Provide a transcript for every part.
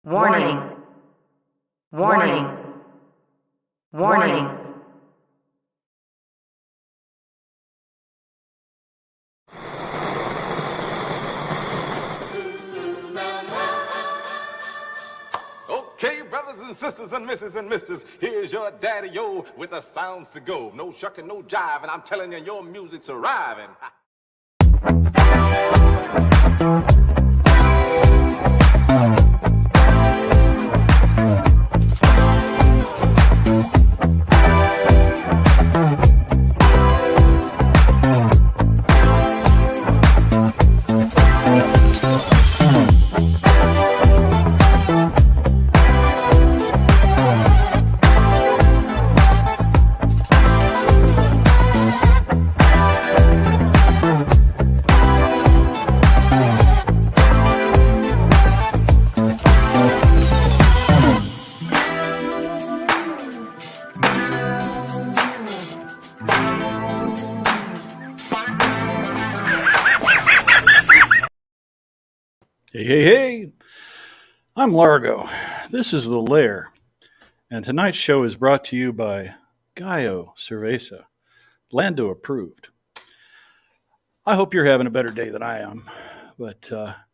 Warning. Warning. Warning. Okay, brothers and sisters and misses and misters, here's your daddy-o with the sounds to go. No shucking, no jive, and I'm telling you, your music's arriving. Hey, hey, hey, I'm Largo. This is The Lair, and tonight's show is brought to you by Gallo Cerveza, Lando approved. I hope you're having a better day than I am, but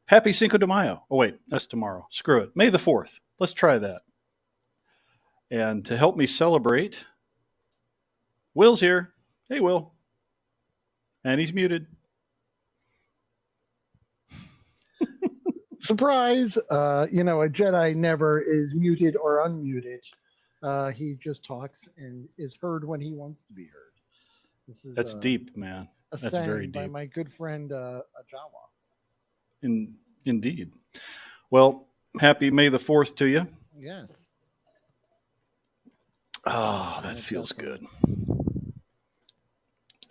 happy Cinco de Mayo. Oh, wait, that's tomorrow. Screw it. May the 4th. Let's try that. And to help me celebrate, Will's here. Hey, Will. And he's muted. Surprise! A Jedi never is muted or unmuted. He just talks and is heard when he wants to be heard. That's deep, man. That's very deep. By my good friend Jawa. Indeed. Well, happy May the 4th to you. Yes. Oh, that feels good.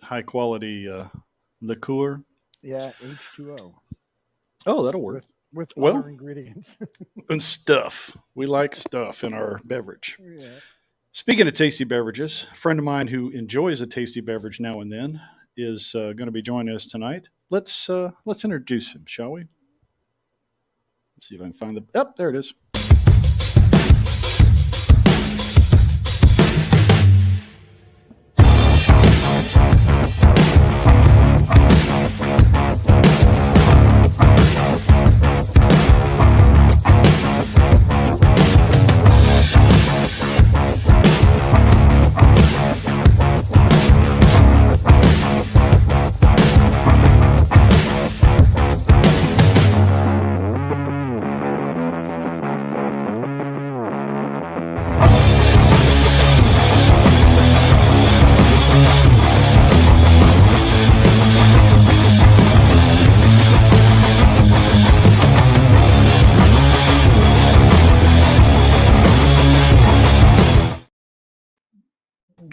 High quality liqueur. Yeah, H2O. Oh, that'll work. With other ingredients. And stuff. We like stuff in our beverage. Yeah. Speaking of tasty beverages, a friend of mine who enjoys a tasty beverage now and then is going to be joining us tonight. Let's introduce him, shall we? Let's see if I can find the... Oh, there it is.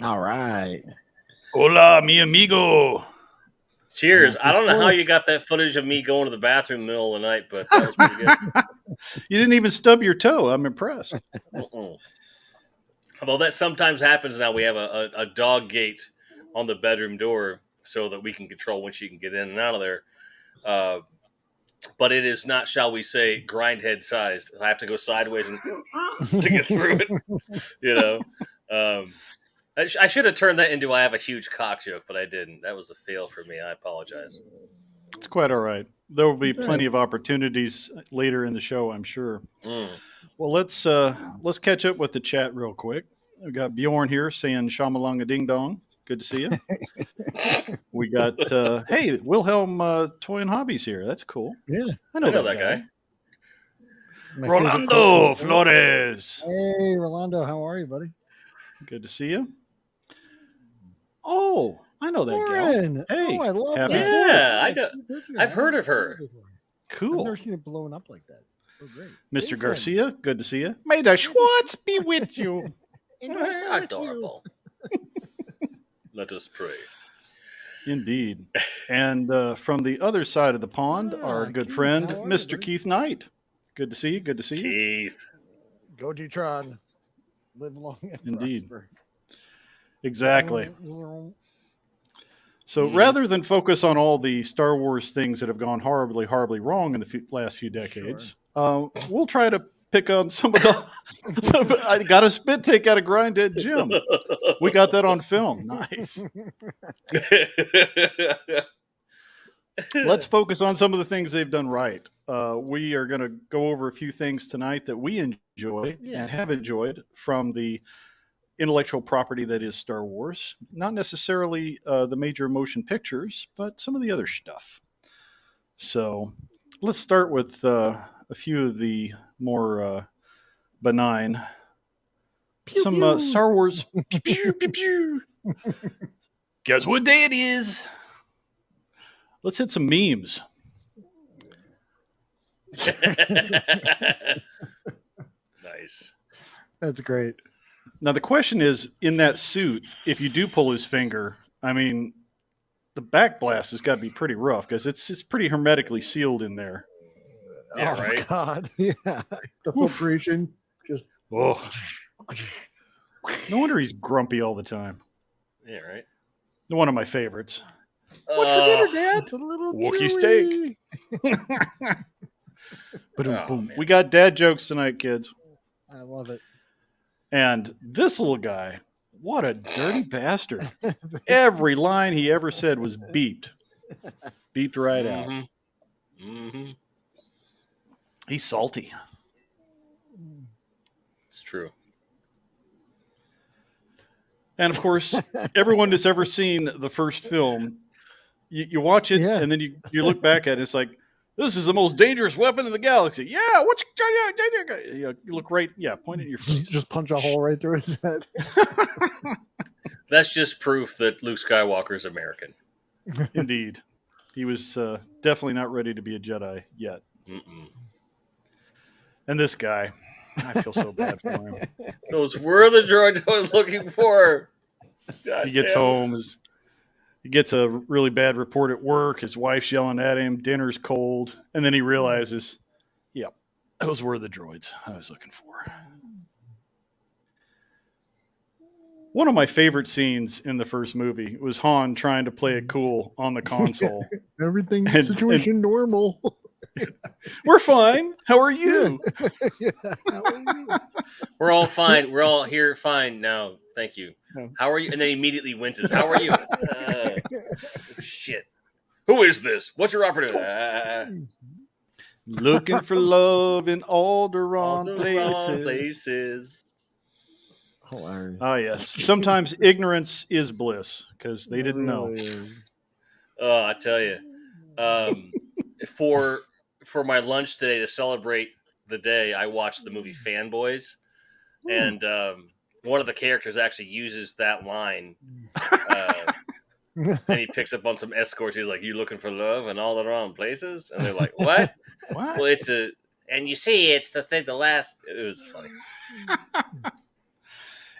All right. Hola, mi amigo. Cheers. I don't know how you got that footage of me going to the bathroom in the middle of the night, but that was pretty good. You didn't even stub your toe. I'm impressed. Although that sometimes happens now, we have a dog gate on the bedroom door so that we can control when she can get in and out of there. But it is not, shall we say, grindhead sized. I have to go sideways to get through it. I should have turned that into I have a huge cock joke, but I didn't. That was a fail for me. I apologize. It's quite all right. There will be plenty of opportunities later in the show, I'm sure. Well, let's catch up with the chat real quick. We got Bjorn here saying "Shamalanga Ding Dong." Good to see you. We got hey, Wilhelm Toy and Hobbies here. That's cool. Yeah, I know that guy. Rolando Flores. Hey, Rolando, how are you, buddy? Good to see you. Oh, I know that Lauren. gal. Hey, I love happy that. Yeah, I know. I've heard of her. Cool. I've never seen it blown up like that. It's so great. Mr. Jason. Garcia, good to see you. May the Schwartz be with you. Adorable. Let us pray. Indeed. And from the other side of the pond, our good Keith, friend, how are you, Mr. buddy? Keith Knight. Good to see you. Good to see you. Keith. Go G-Tron. Live long and Indeed. prosper. Exactly. So rather than focus on all the Star Wars things that have gone horribly, horribly wrong in the last few decades, we'll try to pick on some of the. I got a spit take out of Grindhead Jim. We got that on film. Nice. Let's focus on some of the things they've done right. We are going to go over a few things tonight that we enjoy and have enjoyed from the intellectual property that is Star Wars. Not necessarily the major motion pictures, but some of the other stuff. So let's start with a few of the more benign. Pew, Some pew. Star Wars. Pew, pew, pew, pew. Guess what day it is? Let's hit some memes. Nice. That's great. Now, the question is, in that suit, if you do pull his finger, I mean, the back blast has got to be pretty rough because it's pretty hermetically sealed in there. Yeah, oh right. God. Yeah. The filtration just. Oh, no wonder he's grumpy all the time. Yeah, right. One of my favorites. What's for dinner, Dad? It's a little Wookiee chewy. steak. Boom, Oh, boom. man. We got dad jokes tonight, kids. I love it. And this little guy, what a dirty bastard. Every line he ever said was beeped. Beeped right out. Mm-hmm. He's salty. It's true. And of course, everyone that's ever seen the first film, you watch it Yeah. and then you look back at it, it's like, this is the most dangerous weapon in the galaxy. Yeah, what's you look right, point it in your face. Just punch a hole right through his head. That's just proof that Luke Skywalker is American. Indeed. He was definitely not ready to be a Jedi yet. Mm-mm. And this guy, I feel so bad for him. Those were the droids I was looking for. God He gets damn it. home, he gets a really bad report at work. His wife's yelling at him. Dinner's cold. And then he realizes, yep, those were the droids I was looking for. One of my favorite scenes in the first movie was Han trying to play it cool on the console. Everything And- situation normal. We're fine. How are you? Yeah. How are you? We're all fine. We're all here fine now. Thank you. No. How are you? And then he immediately winces. How are you? Shit. Who is this? What's your operative? Looking for love in all the All wrong the places. wrong places. Hilarious. Ah, yes. Sometimes ignorance is bliss because they didn't know. Really is. Oh, I tell you. For my lunch today to celebrate the day, I watched the movie Fanboys, and one of the characters actually uses that line, and he picks up on some escorts. He's like, "You looking for love in all the wrong places?" And they're like, "What?" What? Well, and you see, it's the thing. The last, it was funny.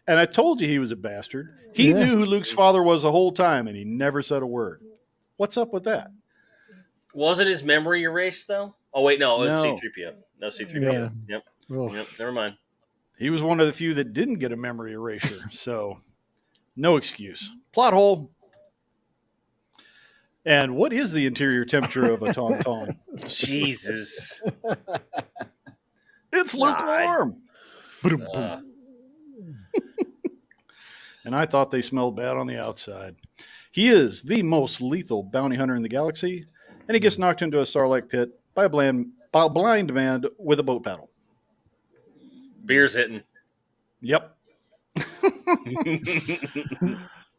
And I told you he was a bastard. He Yeah. knew who Luke's father was the whole time, and he never said a word. What's up with that? Wasn't his memory erased though? Oh wait, no, it was No. C-3PO. No, C-3PO. Yeah. Yep. Ugh. Yep. Never mind. He was one of the few that didn't get a memory erasure, so no excuse. Plot hole. And what is the interior temperature of a tauntaun? Jesus. It's lukewarm. Boom, boom. Uh, And I thought they smelled bad on the outside. He is the most lethal bounty hunter in the galaxy, and he gets knocked into a Sarlacc pit by a blind man with a boat paddle. beer's hitting. Yep.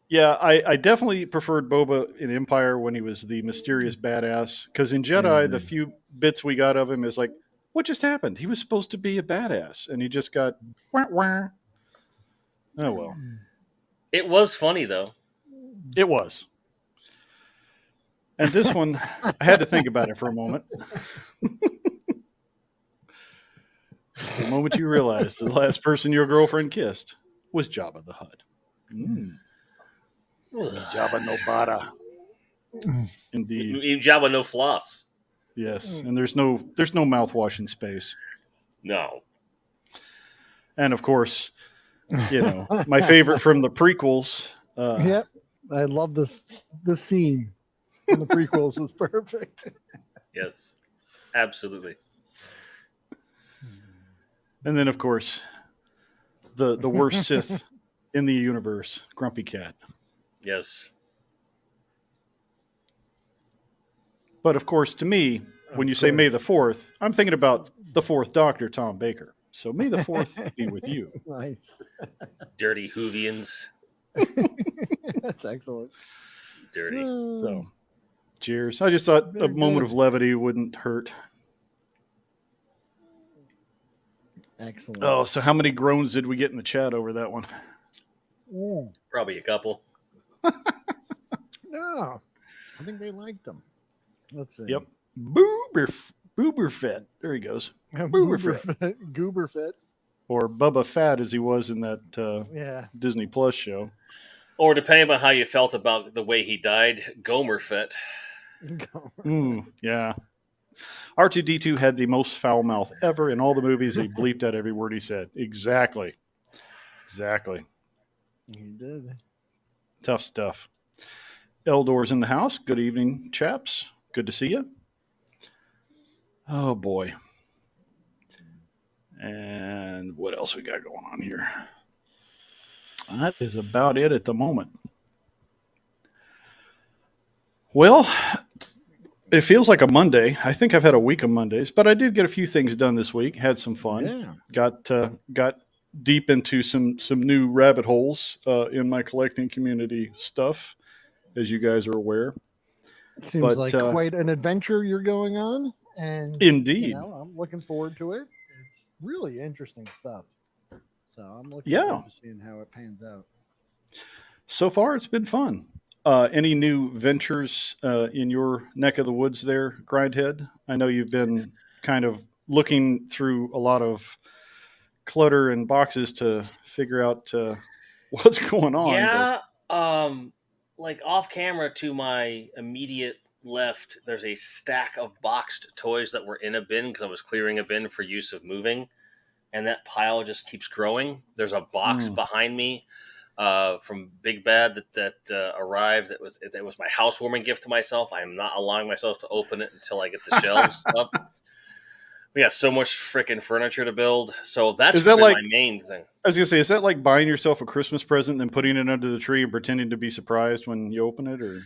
Yeah, I definitely preferred Boba in Empire when he was the mysterious badass. Because in Jedi, the few bits we got of him is like, what just happened? He was supposed to be a badass, and he just got wah, wah. Oh well, It was funny though. it was. And this one, I had to think about it for a moment. The moment you realized the last person your girlfriend kissed was Jabba the Hutt. Jabba no Bada. Indeed. Even Jabba no floss. Yes. And there's no mouthwash in space. No. And of course, my favorite from the prequels. Yep. I love this scene in the prequels was perfect. Yes. Absolutely. And then, of course, the worst Sith in the universe, Grumpy Cat. Yes. But of course, to me, when Of you say May the course. 4th, I'm thinking about the fourth Doctor, Tom Baker. So May the 4th be with you. Nice. Dirty Hoovians. That's excellent. Dirty. So, cheers. I just thought a Very moment good. of levity wouldn't hurt. Excellent. Oh, so how many groans did we get in the chat over that one? Mm. Probably a couple. No, I think they liked them. Let's see. Yep. Booberfett. There he goes. Booberfett. Gooberfett. Or Bubba Fat, as he was in that Yeah. Disney Plus show. Or depending on how you felt about the way he died, Gomerfett. Yeah. R2D2 had the most foul mouth ever in all the movies. He bleeped out every word he said. Exactly. He did. Tough stuff. Eldor's in the house. Good evening, chaps. Good to see you. Oh, boy. And what else we got going on here? That is about it at the moment. Well, it feels like a Monday. I think I've had a week of Mondays, but I did get a few things done this week. Had some fun. Yeah. Got deep into some new rabbit holes in my collecting community stuff, as you guys are aware. Seems But, like quite an adventure you're going on, and Indeed. I'm looking forward to it. It's really interesting stuff. So I'm looking Yeah. forward to seeing how it pans out. So far, it's been fun. Any new ventures in your neck of the woods there, Grindhead? I know you've been kind of looking through a lot of clutter and boxes to figure out what's going on. Yeah. Like off camera to my immediate left, there's a stack of boxed toys that were in a bin because I was clearing a bin for use of moving. And that pile just keeps growing. There's a box behind me from Big Bad that arrived. That was my housewarming gift to myself. I am not allowing myself to open it until I get the shelves up. We got so much freaking furniture to build. So that's Is that been like- my main thing. I was going to say, is that like buying yourself a Christmas present and then putting it under the tree and pretending to be surprised when you open it? Or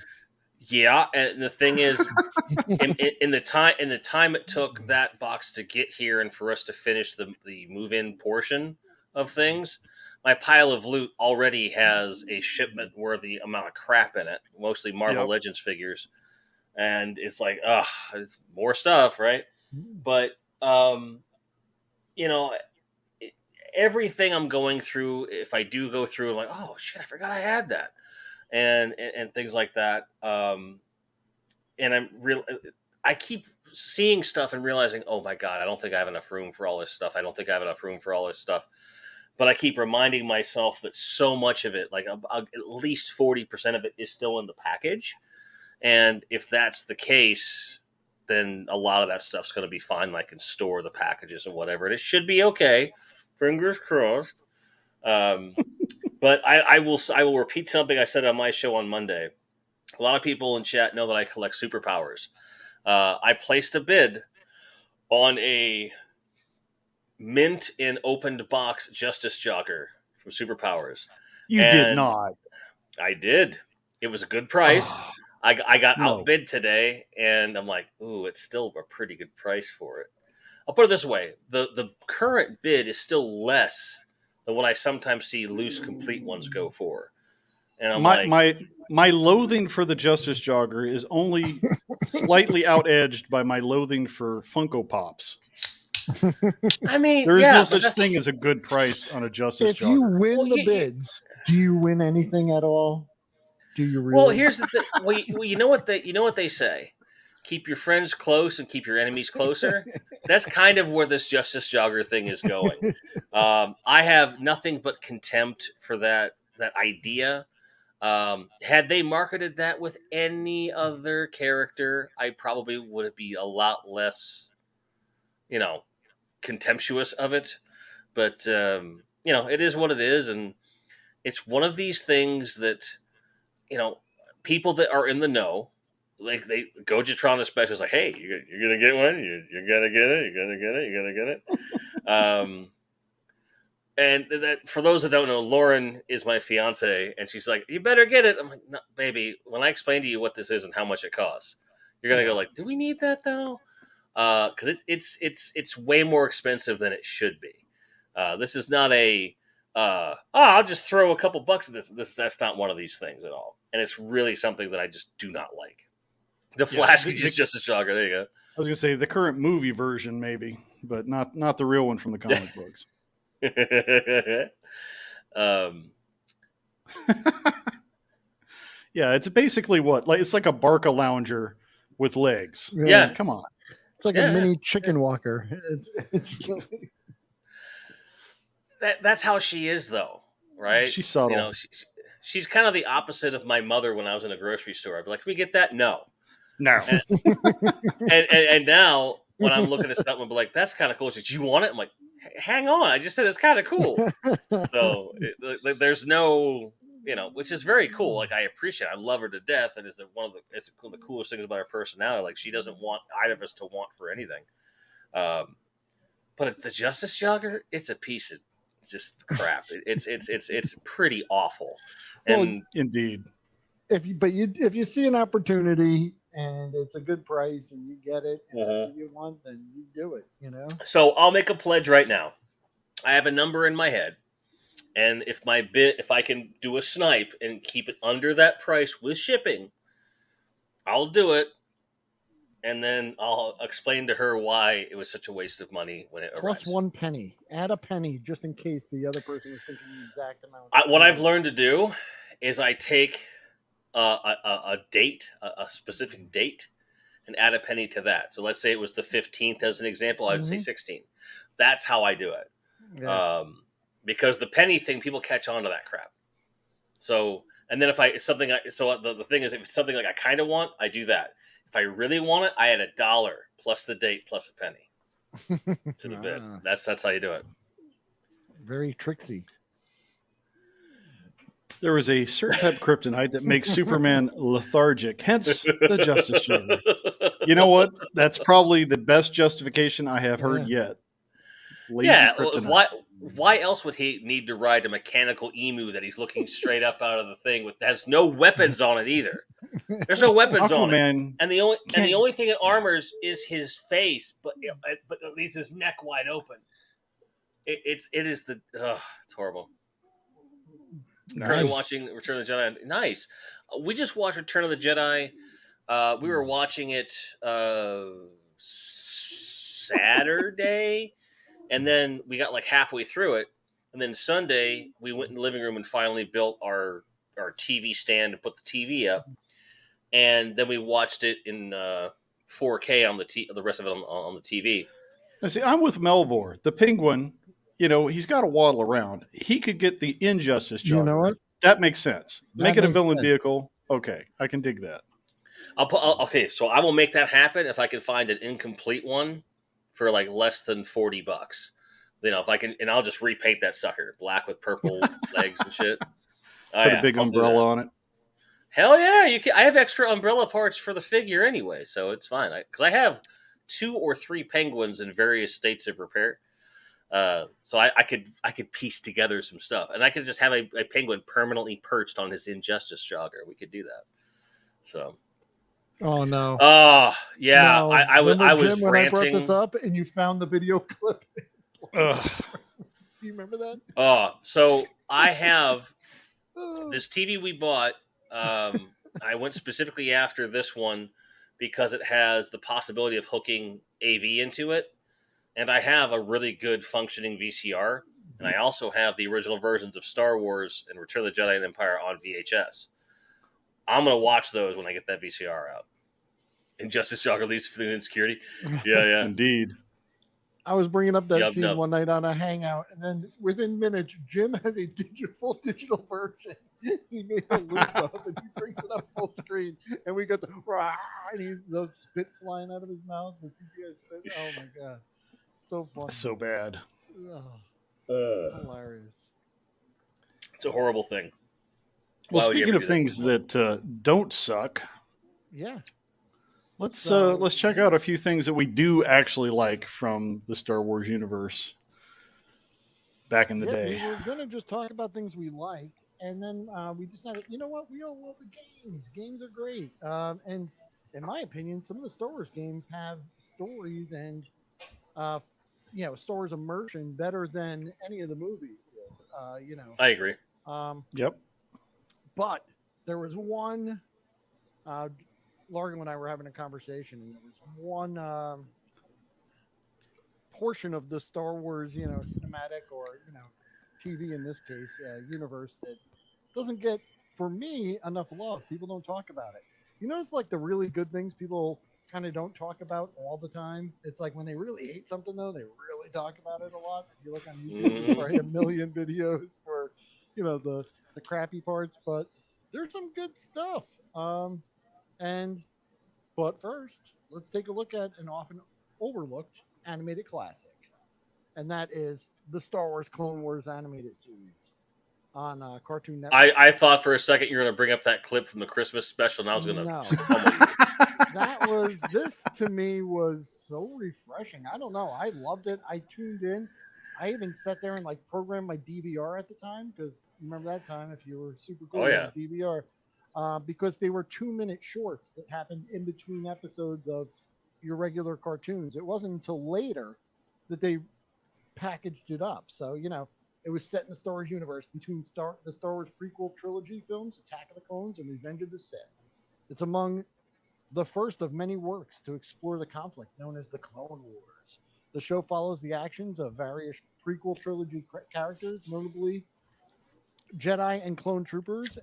Yeah, and the thing is, in the time it took that box to get here and for us to finish the move-in portion of things, my pile of loot already has a shipment worthy amount of crap in it, mostly Marvel Yep. Legends figures, and it's like, it's more stuff, right? But everything I'm going through, if I do go through, I'm like, oh shit, I forgot I had that, and things like that. And I keep seeing stuff and realizing, oh my god, I don't think I have enough room for all this stuff. But I keep reminding myself that so much of it, like at least 40% of it, is still in the package. And if that's the case, then a lot of that stuff's going to be fine. I can store the packages and whatever, and it should be okay. Fingers crossed. But I will repeat something I said on my show on Monday. A lot of people in chat know that I collect superpowers. I placed a bid on a mint in opened box Justice Jogger from Superpowers. you did not. I did. It was a good price. Oh, I got no. outbid today, and I'm like, ooh, it's still a pretty good price for it. I'll put it this way. The current bid is still less than what I sometimes see loose complete ones go for. And I'm my loathing for the Justice Jogger is only slightly out-edged by my loathing for Funko Pops. I mean, There is yeah, no but such that's- thing as a good price on a Justice If you Jogger. win Well, the bids, do you win anything at all? Do you really? Well, here's the thing. Well, you know what they say. Keep your friends close and keep your enemies closer. That's kind of where this Justice Jogger thing is going. I have nothing but contempt for that idea. Had they marketed that with any other character, I probably would be a lot less, contemptuous of it. But it is what it is, and it's one of these things that people that are in the know, like they Gojatron especially is like, hey, you're gonna get one, you're gonna get it, you're gonna get it. And that, for those that don't know, Lauren is my fiance, and she's like, "You better get it." I'm like, "No, baby. When I explain to you what this is and how much it costs, you're gonna go like, do we need that though?" Because it's way more expensive than it should be. This is not a I'll just throw a couple bucks at this. That's not one of these things at all, and it's really something that I just do not like. The Flash is just a shocker. There you go. I was gonna say the current movie version, maybe, but not the real one from the comic books. Yeah, it's basically it's like a Barca lounger with legs. Yeah. Come on. It's like a mini chicken walker. It's really... That's how she is, though, right? She's subtle. You know, she's kind of the opposite of my mother when I was in a grocery store. I'd be like, "Can we get that?" No. And now when I'm looking at something, I'll be like, "That's kind of cool." She said, "You want it?" I'm like, "Hang on, I just said it's kind of cool." So there's no, which is very cool. Like, I appreciate it. I love her to death, and it's one of the coolest things about her personality. Like, she doesn't want either of us to want for anything. But the Justice Jogger, it's a piece of just crap. It's pretty awful. And Well, indeed. If you see an opportunity and it's a good price and you get it and that's what you want, then you do it. So I'll make a pledge right now. I have a number in my head, and if I can do a snipe and keep it under that price with shipping, I'll do it. And then I'll explain to her why it was such a waste of money when it Plus arrives. 1 penny. Add a penny just in case the other person is thinking the exact amount. What I've learned to do is I take a date, a specific date, and add a penny to that. So let's say it was the 15th as an example. I would say 16. That's how I do it. Yeah. Because the penny thing, people catch on to that crap. So, and then the thing is, if it's something like I kind of want, I do that. If I really want it, I add $1 plus the date plus a penny to the bid. That's how you do it. Very tricksy. There is a certain type of kryptonite that makes Superman lethargic, hence the Justice Jogger. You know what? That's probably the best justification I have heard yet. Lazy kryptonite. Why else would he need to ride a mechanical emu that he's looking straight up out of the thing that has no weapons on it either? There's no weapons on it, and the only thing it armors is his face, but it leaves his neck wide open. It's horrible. Nice. Currently watching Return of the Jedi. Nice. We just watched Return of the Jedi. We were watching it Saturday. And then we got like halfway through it. And then Sunday, we went in the living room and finally built our TV stand and put the TV up. And then we watched it in 4K on the rest of it on the TV. Now, see, I'm with Melvor. The Penguin, he's got to waddle around. He could get the Injustice Jogger. You know what? That makes sense. Make it a villain vehicle. Okay, I can dig that. So I will make that happen if I can find an incomplete one for like less than $40. If I can, and I'll just repaint that sucker black with purple legs and shit. Put a big umbrella on it. Hell yeah, you can. I have extra umbrella parts for the figure anyway, so it's fine. Because I have 2 or 3 penguins in various states of repair. So I could piece together some stuff, and I could just have a penguin permanently perched on his Injustice Jogger. We could do that. So. Oh no! Oh yeah, no. I was Jim, when ranting. I brought this up, and you found the video clip. Do you remember that? Oh, so I have this TV we bought. I went specifically after this one because it has the possibility of hooking AV into it, and I have a really good functioning VCR, and I also have the original versions of Star Wars and Return of the Jedi and Empire on VHS. I'm going to watch those when I get that VCR out. Injustice Jogger leaves for the insecurity. Yeah. Indeed. I was bringing up that scene one night on a hangout, and then within minutes, Jim has a full digital version. He made a loop up, and he brings it up full screen, and we got the rah, and he's those spit flying out of his mouth, the CGI spit. Oh my god, so fun, so bad. Hilarious. It's a horrible thing. Well, speaking of things that don't suck, let's check out a few things that we do actually like from the Star Wars universe. back in the Yeah, we day. were gonna just talk about things we liked, and then we decided, you know what, we all love the games. Games are great, and in my opinion, some of the Star Wars games have stories and uh, Star Wars immersion better than any of the movies did. I agree. Um, Yep. but there was one. Uh, Largo and I were having a conversation, and there was one portion of the Star Wars, cinematic or TV in this case, universe that doesn't get, for me, enough love. People don't talk about it. It's like the really good things people kind of don't talk about all the time. It's like when they really hate something, though, they really talk about it a lot. If you look on YouTube, there's probably a million videos for, the crappy parts, but there's some good stuff. And but first, let's take a look at an often overlooked animated classic, and that is the Star Wars Clone Wars animated series on Cartoon Network. I thought for a second you were going to bring up that clip from the Christmas special, and I was going to No. pummel you. This to me was so refreshing. I don't know. I loved it. I tuned in. I even sat there and like programmed my DVR at the time, because remember that time if you were super cool with DVR, because they were 2-minute shorts that happened in between episodes of your regular cartoons. It wasn't until later that they packaged it up. So, it was set in the Star Wars universe between the Star Wars prequel trilogy films, Attack of the Clones and Revenge of the Sith. It's among the first of many works to explore the conflict known as the Clone Wars. The show follows the actions of various prequel trilogy characters, notably Jedi and clone troopers,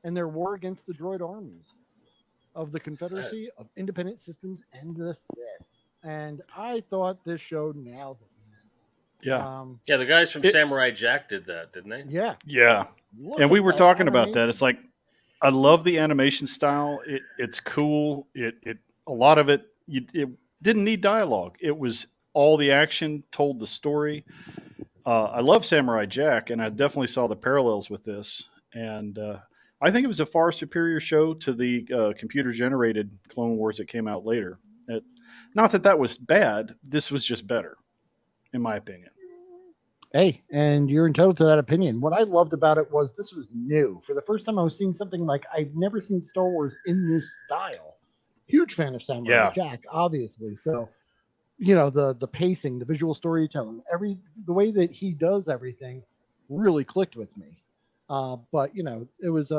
and their war against the droid armies of the Confederacy of Independent Systems and the Sith. And I thought this show nailed it. Yeah. Yeah, the guys from Samurai Jack did that, didn't they? Yeah. Yeah. And we were talking about that. It's like, I love the animation style. It's cool. It a lot of it didn't need dialogue. It was all the action told the story. I love Samurai Jack, and I definitely saw the parallels with this. And I think it was a far superior show to the computer-generated Clone Wars that came out later. Not that was bad. This was just better, in my opinion. Hey, and you're entitled to that opinion. What I loved about it was this was new. For the first time, I was seeing something like I've never seen Star Wars in this style. Huge fan of Samurai Jack, obviously. So, the pacing, the visual storytelling, the way that he does everything really clicked with me. But it was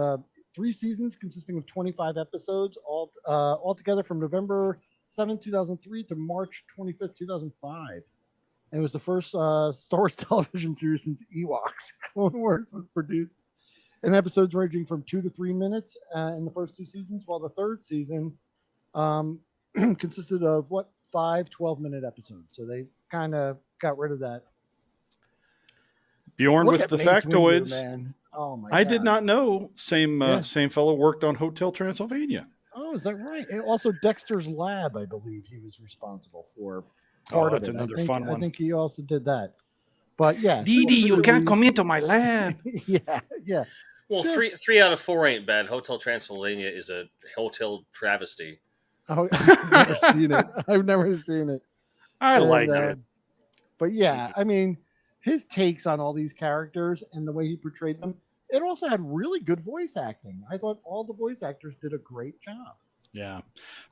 3 seasons consisting of 25 episodes, all together from November 7th, 2003 to March 25th, 2005. And it was the first Star Wars television series since Ewoks. Clone Wars was produced, and episodes ranging from 2 to 3 minutes in the first 2 seasons, while the third season consisted of 5 12-minute episodes. So they kind of got rid of that. Bjorn with the factoids. Man. Oh my! I did not know. Same fellow worked on Hotel Transylvania. Oh, is that right? And also Dexter's Lab, I believe he was responsible for. That's another fun one. I think he also did that. But yeah, Didi, you can't come into my lab. yeah. Well, three out of 4 ain't bad. Hotel Transylvania is a hotel travesty. Oh, I've never seen it. I've never seen it. I like it. But yeah, I mean, his takes on all these characters and the way he portrayed them, it also had really good voice acting. I thought all the voice actors did a great job. Yeah.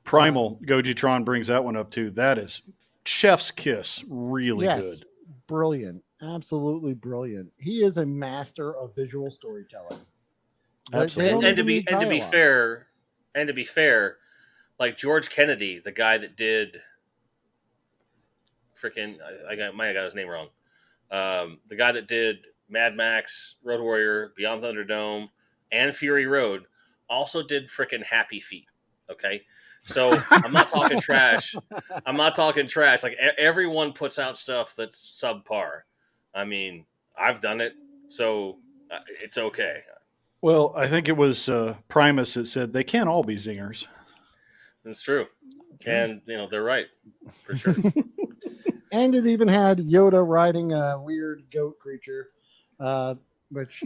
Primal, Gojitron brings that one up too. That is chef's kiss. Really good. Brilliant. Absolutely brilliant. He is a master of visual storytelling. Absolutely. And to be fair, like George Kennedy, the guy that did I might have got his name wrong. The guy that did Mad Max, Road Warrior, Beyond Thunderdome, and Fury Road also did frickin' Happy Feet. Okay. So I'm not talking trash. Like everyone puts out stuff that's subpar. I mean, I've done it, so it's okay. Well, I think it was Primus that said they can't all be zingers. That's true. And, they're right, for sure. And it even had Yoda riding a weird goat creature, which...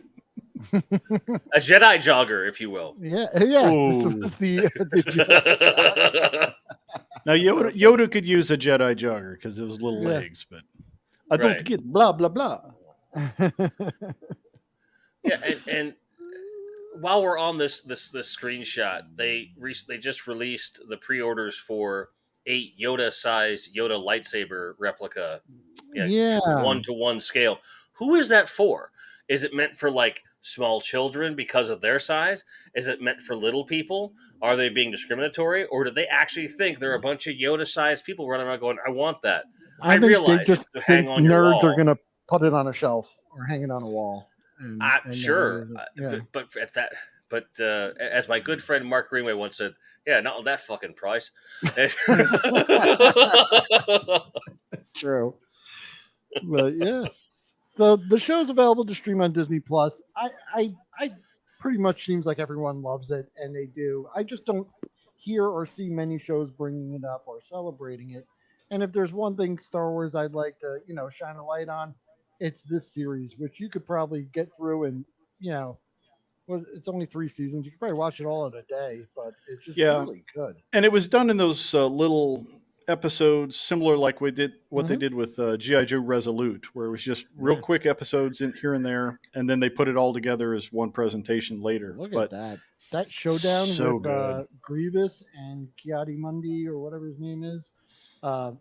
a Jedi jogger, if you will. Yeah. This was the Now, Yoda could use a Jedi jogger because it was little legs, but I don't get blah, blah, blah. Yeah, and while we're on this screenshot, they just released the pre-orders for 8 Yoda-sized Yoda lightsaber replica, Yeah, 1-to-1 scale. Who is that for? Is it meant for like small children because of their size? Is it meant for little people? Are they being discriminatory, or do they actually think there are a bunch of Yoda-sized people running around going, "I want that"? I I think they realize it's just to hang think on your nerds are wall. gonna put it on a shelf or hang it on a wall. And never Sure, use it. Yeah. but at that, but as my good friend Mark Greenway once said, "Yeah, not that fucking price." True. But yeah. So the show's available to stream on Disney Plus. I pretty much seems like everyone loves it, and they do. I just don't hear or see many shows bringing it up or celebrating it. And if there's one thing Star Wars I'd like to, shine a light on, it's this series, which you could probably get through in, well, it's only 3 seasons. You could probably watch it all in a day, but it's just Yeah, really good. and it was done in those little episodes, similar like we did what they Mhm. did with GI Joe Resolute, where it was just real Yeah. quick episodes in here and there, and then they put it all together as one presentation later. Look at But that. That showdown so with good. Grievous and Mundi or whatever his name is. Uh,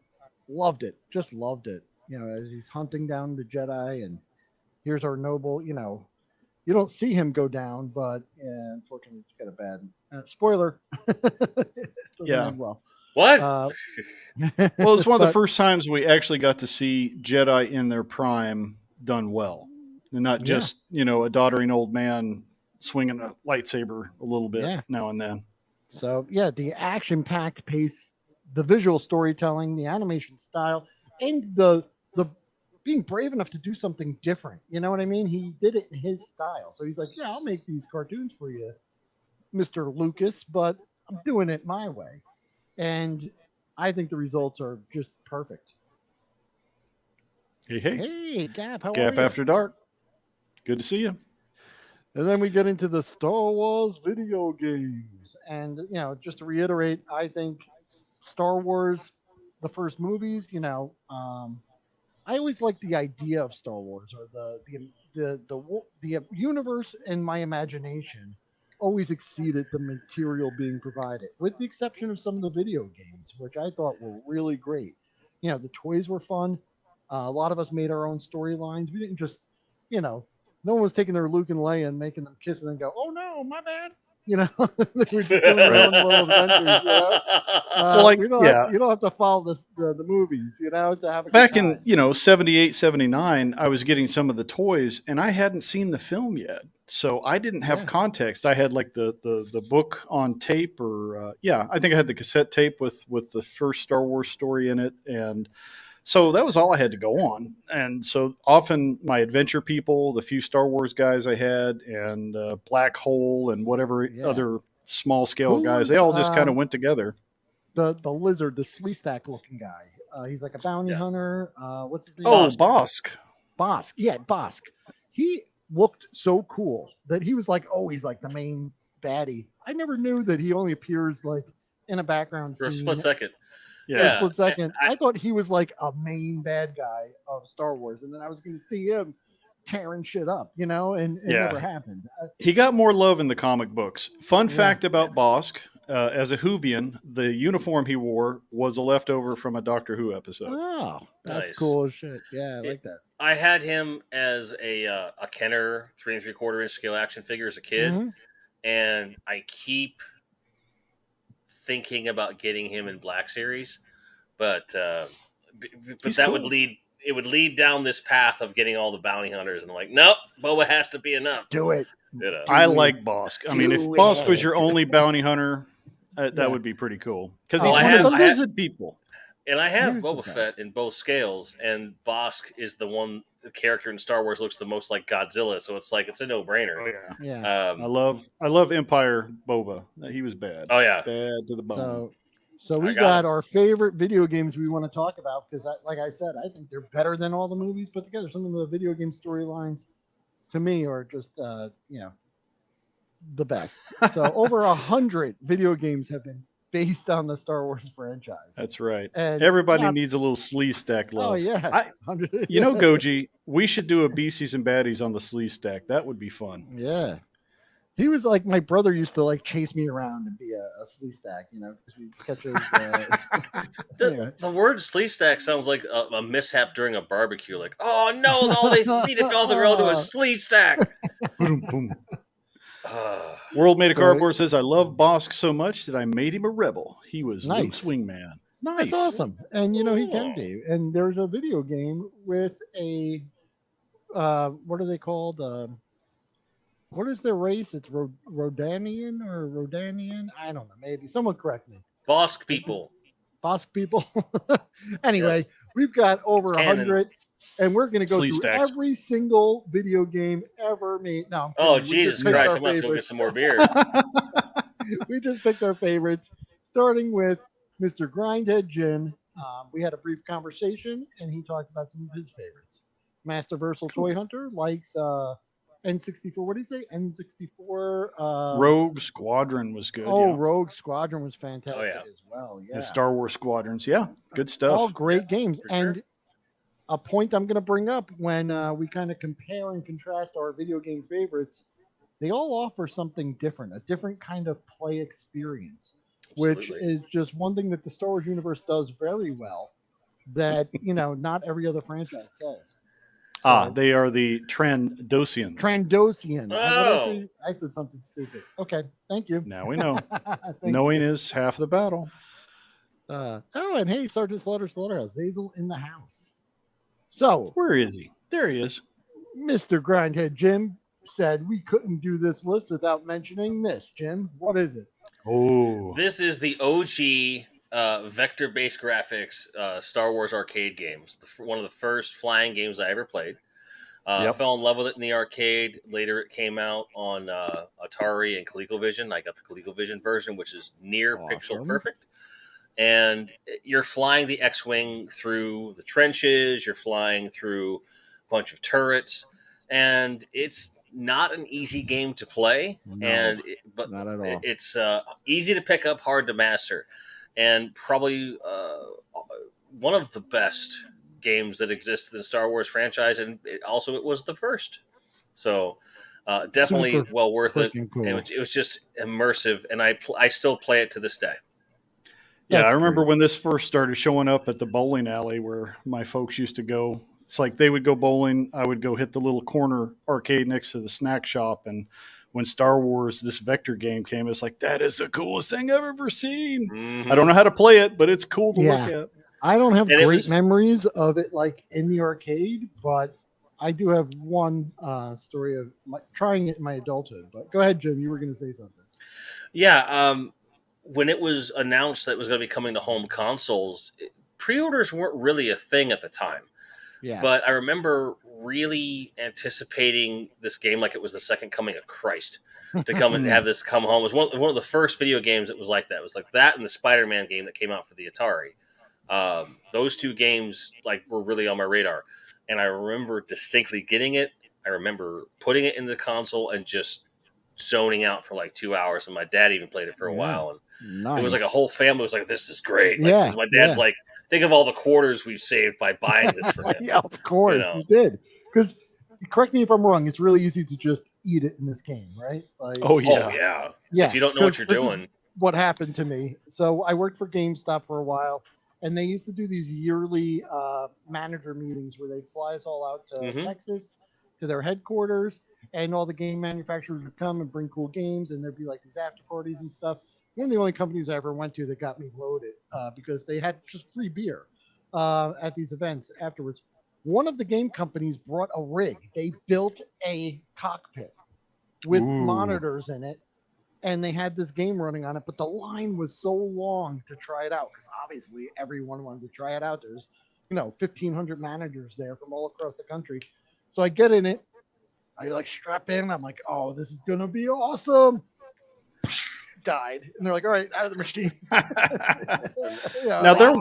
Loved it. Just loved it. As he's hunting down the Jedi, and here's our noble. You don't see him go down, but unfortunately, it's got a bad spoiler. It doesn't Yeah. end well. What? Well, it's one of the But- first times we actually got to see Jedi in their prime done well, and not Yeah. just a doddering old man swinging a lightsaber a little bit Yeah. now and then. So yeah, the action-packed pace, the visual storytelling, the animation style, and the being brave enough to do something different. You know what I mean? He did it in his style. So he's like, yeah, I'll make these cartoons for you, Mr. Lucas, but I'm doing it my way. And I think the results are just perfect. Hey, Hey, Gap, how are Gap you? After Dark. Good to see you. And then we get into the Star Wars video games. And, just to reiterate, I think Star Wars, the first movies, I always liked the idea of Star Wars, or the universe in my imagination always exceeded the material being provided, with the exception of some of the video games, which I thought were really great. The toys were fun. A lot of us made our own storylines. We didn't just, no one was taking their Luke and Leia and making them kiss and then go, "Oh no, my bad." They were just doing their own little adventures. You don't have to follow the movies, to have a Back good in time. 78, 79, I was getting some of the toys, and I hadn't seen the film yet, so I didn't have Yeah. context. I had like the book on tape, or I think I had the cassette tape with the first Star Wars story in it, and so that was all I had to go on. And so often my adventure people, the few Star Wars guys I had, and Black Hole, and whatever Yeah. other small scale Who guys, was, they all just kind of went together. the lizard, the Sleestack looking guy. He's like a bounty hunter. What's his name? Oh, Bosk. Bosk. Yeah, Bosk. He looked so cool that he was like always like the main baddie. I never knew that he only appears like in a background For a scene. split second. For a Yeah. split second. I- I thought he was like a main bad guy of Star Wars, and then I was going to see him tearing shit up, and it Yeah. never happened. He got more love in the comic books. Fun Yeah. fact about Bosk, as a Whovian, the uniform he wore was a leftover from a Doctor Who episode. Oh, that's Nice. cool as shit. Yeah, I like that. I had him as a Kenner 3 3/4 inch scale action figure as a kid, Mhm. and I keep thinking about getting him in Black Series, but He's that cool. would lead down this path of getting all the bounty hunters, and I'm like, nope, Boba has to be enough. Do it. I like Bosk. I mean, if Do Bosk was it. your only bounty hunter, Yeah. that would be pretty cool. Because Oh, he's I one of the have- I have- lizard people. And I have He was the Boba best. Fett in both scales, and Bosk is the character in Star Wars looks the most like Godzilla, so it's like it's a no brainer. Yeah. Yeah. I love Empire Boba. He was bad. Oh yeah, Bad to the bone. So we I got got him. our favorite video games we want to talk about because, like I said, I think they're better than all the movies put together. Some of the video game storylines, to me, are just the best. So over 100 video games have been based on the Star Wars franchise. That's right. And Everybody needs a little Slee Stack love. Oh yeah. Goji, we should do a BCs and Baddies on the Slee Stack. That would be fun. Yeah. He was like, my brother used to like chase me around and be a slee stack, because we catch his. The word slee stack sounds like a mishap during a barbecue. Like, oh no, all they feed it all the road to a slee stack. Boom, boom. World Made a Cardboard says, I love Bosk so much that I made him a rebel. He was Luke Swingman. Nice. That's awesome. And, he can be. And there's a video game with a, what are they called? What is their race? It's Rodanian or Rodanian? I don't know. Maybe. Someone correct me. Bosk people. Bosk people. Anyway, we've got over 100. And we're going to go through every single video game ever made. No. Oh, Jesus Christ. I'm going to go get some more beer. We just picked our favorites, starting with Mr. Grindhead Jim. We had a brief conversation, and he talked about some of his favorites. Masterversal Toy Hunter likes N64. What did he say? N64. Rogue Squadron was good. Oh, yeah. Rogue Squadron was fantastic as well. Yeah. And Star Wars Squadrons. Yeah, good stuff. All great games. And a point I'm going to bring up when we kind of compare and contrast our video game favorites, they all offer something different, a different kind of play experience, which is just one thing that the Star Wars universe does very well that, not every other franchise does. So, they are the Trandosian. Oh. I said something stupid. Okay, thank you. Now we know. Knowing is half the battle. And hey, Sergeant Slaughterhouse, Zazel in the house. So where is he? There he is. Mr. Grindhead Jim said we couldn't do this list without mentioning this. Jim, what is it? Oh, this is the OG vector-based graphics Star Wars arcade games. One of the first flying games I ever played. I fell in love with it in the arcade. Later, it came out on Atari and ColecoVision. I got the ColecoVision version, which is near pixel perfect. And you're flying the X-Wing through the trenches. You're flying through a bunch of turrets. And it's not an easy game to play. But not at all. It's easy to pick up, hard to master. And probably one of the best games that exists in the Star Wars franchise. And it was the first. So definitely well worth it. Cool. It was just immersive. And I still play it to this day. Yeah, I remember when this first started showing up at the bowling alley where my folks used to go. It's like they would go bowling. I would go hit the little corner arcade next to the snack shop. And when Star Wars, this vector game came, it's like, that is the coolest thing I've ever seen. Mm-hmm. I don't know how to play it, but it's cool to look at. I don't have great memories of it like in the arcade, but I do have one story of trying it in my adulthood. But go ahead, Jim. You were going to say something. Yeah, when it was announced that it was going to be coming to home consoles, pre-orders weren't really a thing at the time. Yeah. But I remember really anticipating this game like it was the second coming of Christ to come and have this come home. It was one of the first video games that was like that. It was like that and the Spider-Man game that came out for the Atari. Those two games were really on my radar. And I remember distinctly getting it. I remember putting it in the console and just zoning out for 2 hours. And my dad even played it for a while. And it was like a whole family was like, this is great. Because my dad's like, think of all the quarters we've saved by buying this for him. Yeah, of course he did. Because, correct me if I'm wrong, it's really easy to just eat it in this game, right? Yeah. If you don't know what you're doing. What happened to me. So I worked for GameStop for a while, and they used to do these yearly manager meetings where they'd fly us all out to Texas, to their headquarters, and all the game manufacturers would come and bring cool games, and there'd be these after parties and stuff. One of the only companies I ever went to that got me loaded because they had just free beer at these events afterwards. One of the game companies brought a rig. They built a cockpit with monitors in it, and they had this game running on it, but the line was so long to try it out because obviously everyone wanted to try it out. There's 1,500 managers there from all across the country. So I get in it. I strap in. I'm like, oh, this is going to be awesome. Died. And they're like, all right, out of the machine. Now there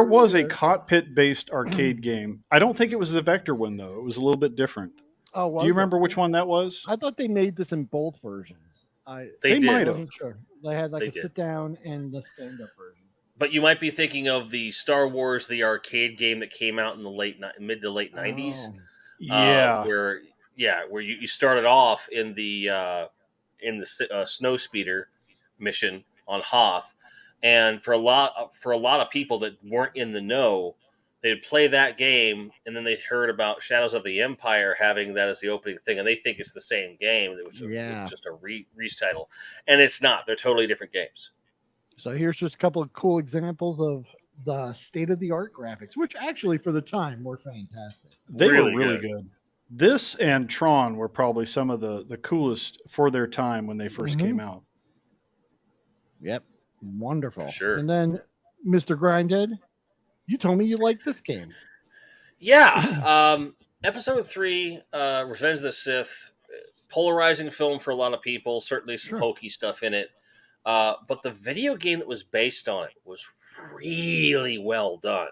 was a cockpit based arcade game. I don't think it was the Vector one though. It was a little bit different. Oh, do you remember which one that was? I thought they made this in both versions. They did. might I have. wasn't sure. They had like They a did. sit down and the stand up version. But you might be thinking of the Star Wars, the arcade game that came out in the mid to late '90s, Oh, Yeah. where you started off in the snow speeder mission on Hoth, and for a lot of people that weren't in the know, they'd play that game, and then they heard about Shadows of the Empire having that as the opening thing, and they think it's the same game. It was yeah. just a retitle, and it's not. They're totally different games. So here's just a couple of cool examples of the state of the art graphics, which actually for the time were fantastic. They Really were really good. good. This and Tron were probably some of the coolest for their time when they 1st came out. Yep. Wonderful. For sure. And then Mr. Grindhead, you told me you liked this game. Yeah. Episode 3, Revenge of the Sith, polarizing film for a lot of people, certainly some hokey stuff in it. But the video game that was based on it was really well done.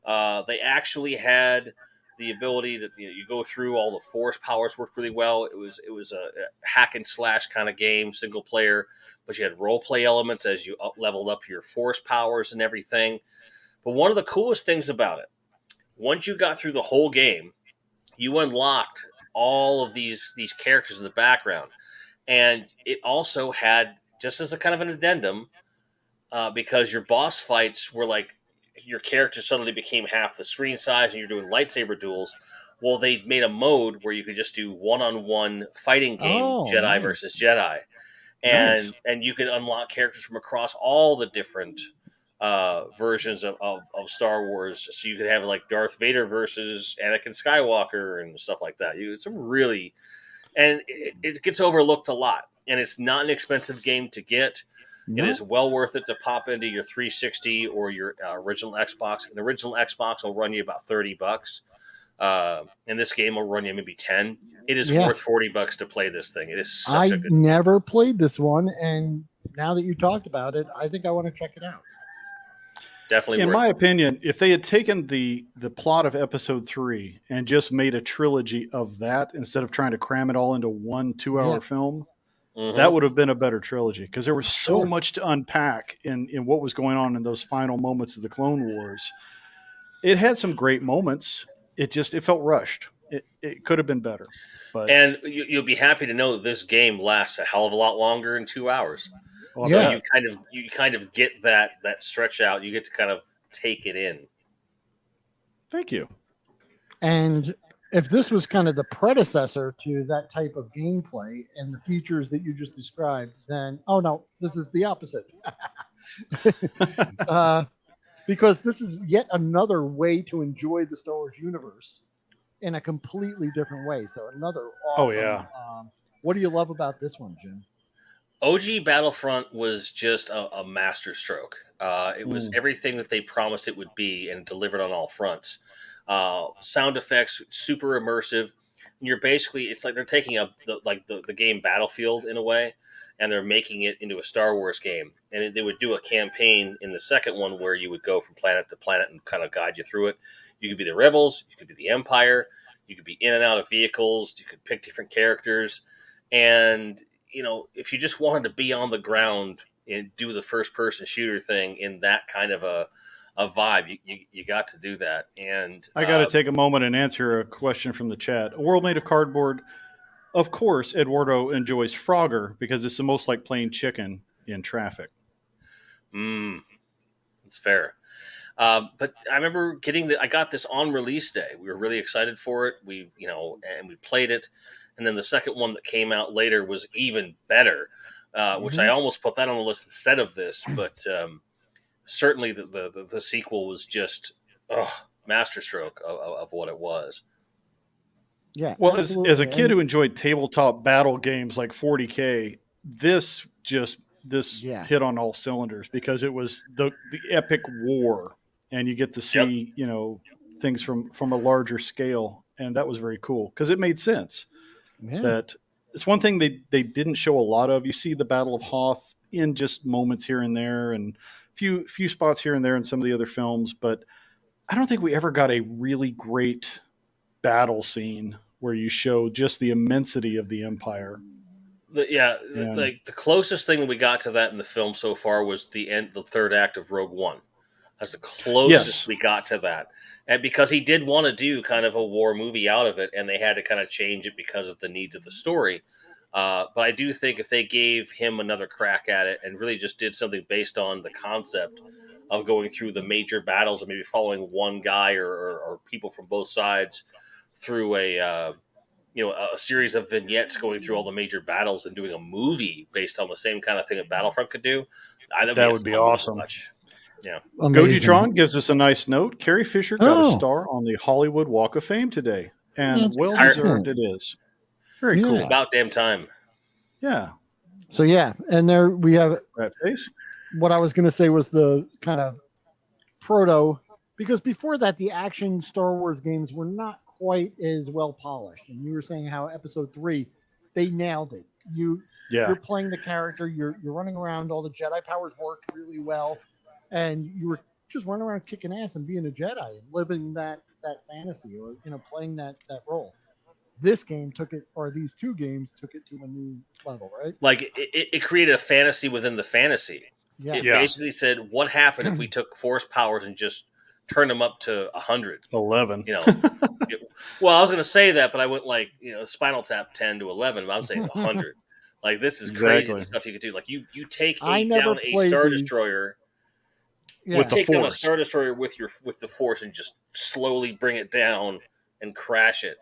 They actually had the ability to you go through all the force powers worked really well. It was a hack and slash kind of game, single player, but you had role play elements as you leveled up your force powers and everything. But one of the coolest things about it, once you got through the whole game, you unlocked all of these characters in the background, and it also had, just as a kind of an addendum, because your boss fights were like your character suddenly became half the screen size and you're doing lightsaber duels. Well, they made a mode where you could just do one-on-one fighting game, Jedi versus Jedi, and you could unlock characters from across all the different versions of Star Wars. So you could have like Darth Vader versus Anakin Skywalker and stuff like that. It's a really, and it gets overlooked a lot. And it's not an expensive game to get. No. It is well worth it to pop into your 360 or your original Xbox. An original Xbox will run you about $30, and this game will run you maybe 10. It is worth $40 to play this thing. It is such a good game. Never played this one, and now that you talked about it, I think I want to check it out. Definitely. In my opinion, if they had taken the plot of episode 3 and just made a trilogy of that instead of trying to cram it all into one 2-hour film, that would have been a better trilogy, because there was so much to unpack in what was going on in those final moments of the Clone Wars. It had some great moments. It felt rushed. It could have been better. And you'll be happy to know that this game lasts a hell of a lot longer than 2 hours. Well, so you kind of get that stretch out. You get to kind of take it in. Thank you. And if this was kind of the predecessor to that type of gameplay and the features that you just described, then, oh no, this is the opposite. Because this is yet another way to enjoy the Star Wars universe in a completely different way. So another awesome. Oh, yeah. What do you love about this one, Jim? OG Battlefront was just a masterstroke. It was everything that they promised it would be and delivered on all fronts. Sound effects, super immersive. And you're basically, it's like they're taking the game Battlefield in a way, and they're making it into a Star Wars game. And they would do a campaign in the second one where you would go from planet to planet and kind of guide you through it. You could be the Rebels, you could be the Empire, you could be in and out of vehicles, you could pick different characters. And, if you just wanted to be on the ground and do the first-person shooter thing in that kind of a vibe, you got to do that. And I got to take a moment and answer a question from the chat. A World Made of Cardboard. Of course, Eduardo enjoys Frogger because it's the most like playing chicken in traffic. It's fair. But I remember I got this on release day. We were really excited for it. We played it. And then the second one that came out later was even better, which I almost put that on the list instead of this. But certainly the sequel was just masterstroke of what it was. Yeah. Well, as a kid who enjoyed tabletop battle games like 40K, this hit on all cylinders because it was the epic war, and you get to see things from a larger scale, and that was very cool because it made sense. Yeah. That it's one thing they didn't show a lot of. You see the Battle of Hoth in just moments here and there, and few spots here and there in some of the other films, but I don't think we ever got a really great battle scene where you show just the immensity of the Empire. And like the closest thing that we got to that in the film so far was the third act of Rogue One. That's the closest yes, we got to that. And because he did want to do kind of a war movie out of it, and they had to kind of change it because of the needs of the story. But I do think if they gave him another crack at it and really just did something based on the concept of going through the major battles and maybe following one guy or people from both sides through a series of vignettes going through all the major battles and doing a movie based on the same kind of thing that Battlefront could do, that'd be that a would be fun one to awesome. watch. Yeah. Amazing. Gojitron gives us a nice note. Carrie Fisher got a Oh. star on the Hollywood Walk of Fame today, and That's well excellent. deserved it is. Very Yeah. cool. About damn time. Yeah. So yeah, and there we have Rat face. what I was going to say was the kind of proto, because before that the action Star Wars games were not quite as well polished, and you were saying how Episode 3 they nailed it. Yeah. You're playing the character, you're running around, all the Jedi powers worked really well, and you were just running around kicking ass and being a Jedi and living that fantasy, or playing that role. This game took it, or these two games took it to a new level, right? Like it created a fantasy within the fantasy. Yeah. It Yeah. basically said, what happened if we took Force powers and just turned them up to 100? 11. Well, I was going to say that, but I went like, Spinal Tap 10 to 11, but I'm saying 100. Like, this is crazy, Exactly. the stuff you could do. Like, you take I never down a played Star these. Destroyer, Yeah. With the take down a Force. Star Destroyer with the Force and just slowly bring it down and crash it.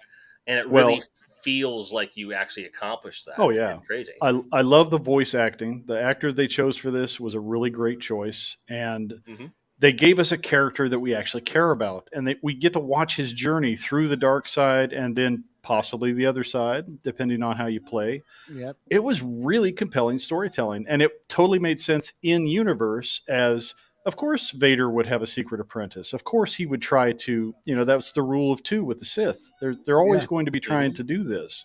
And it really feels like you actually accomplished that. Oh, yeah. It's crazy. I love the voice acting. The actor they chose for this was a really great choice, and they gave us a character that we actually care about, and we get to watch his journey through the dark side and then possibly the other side, depending on how you play. Yep. It was really compelling storytelling, and it totally made sense in universe. As of course Vader would have a secret apprentice. Of course he would try to, that's the rule of two with the Sith. They're always going to be trying to do this.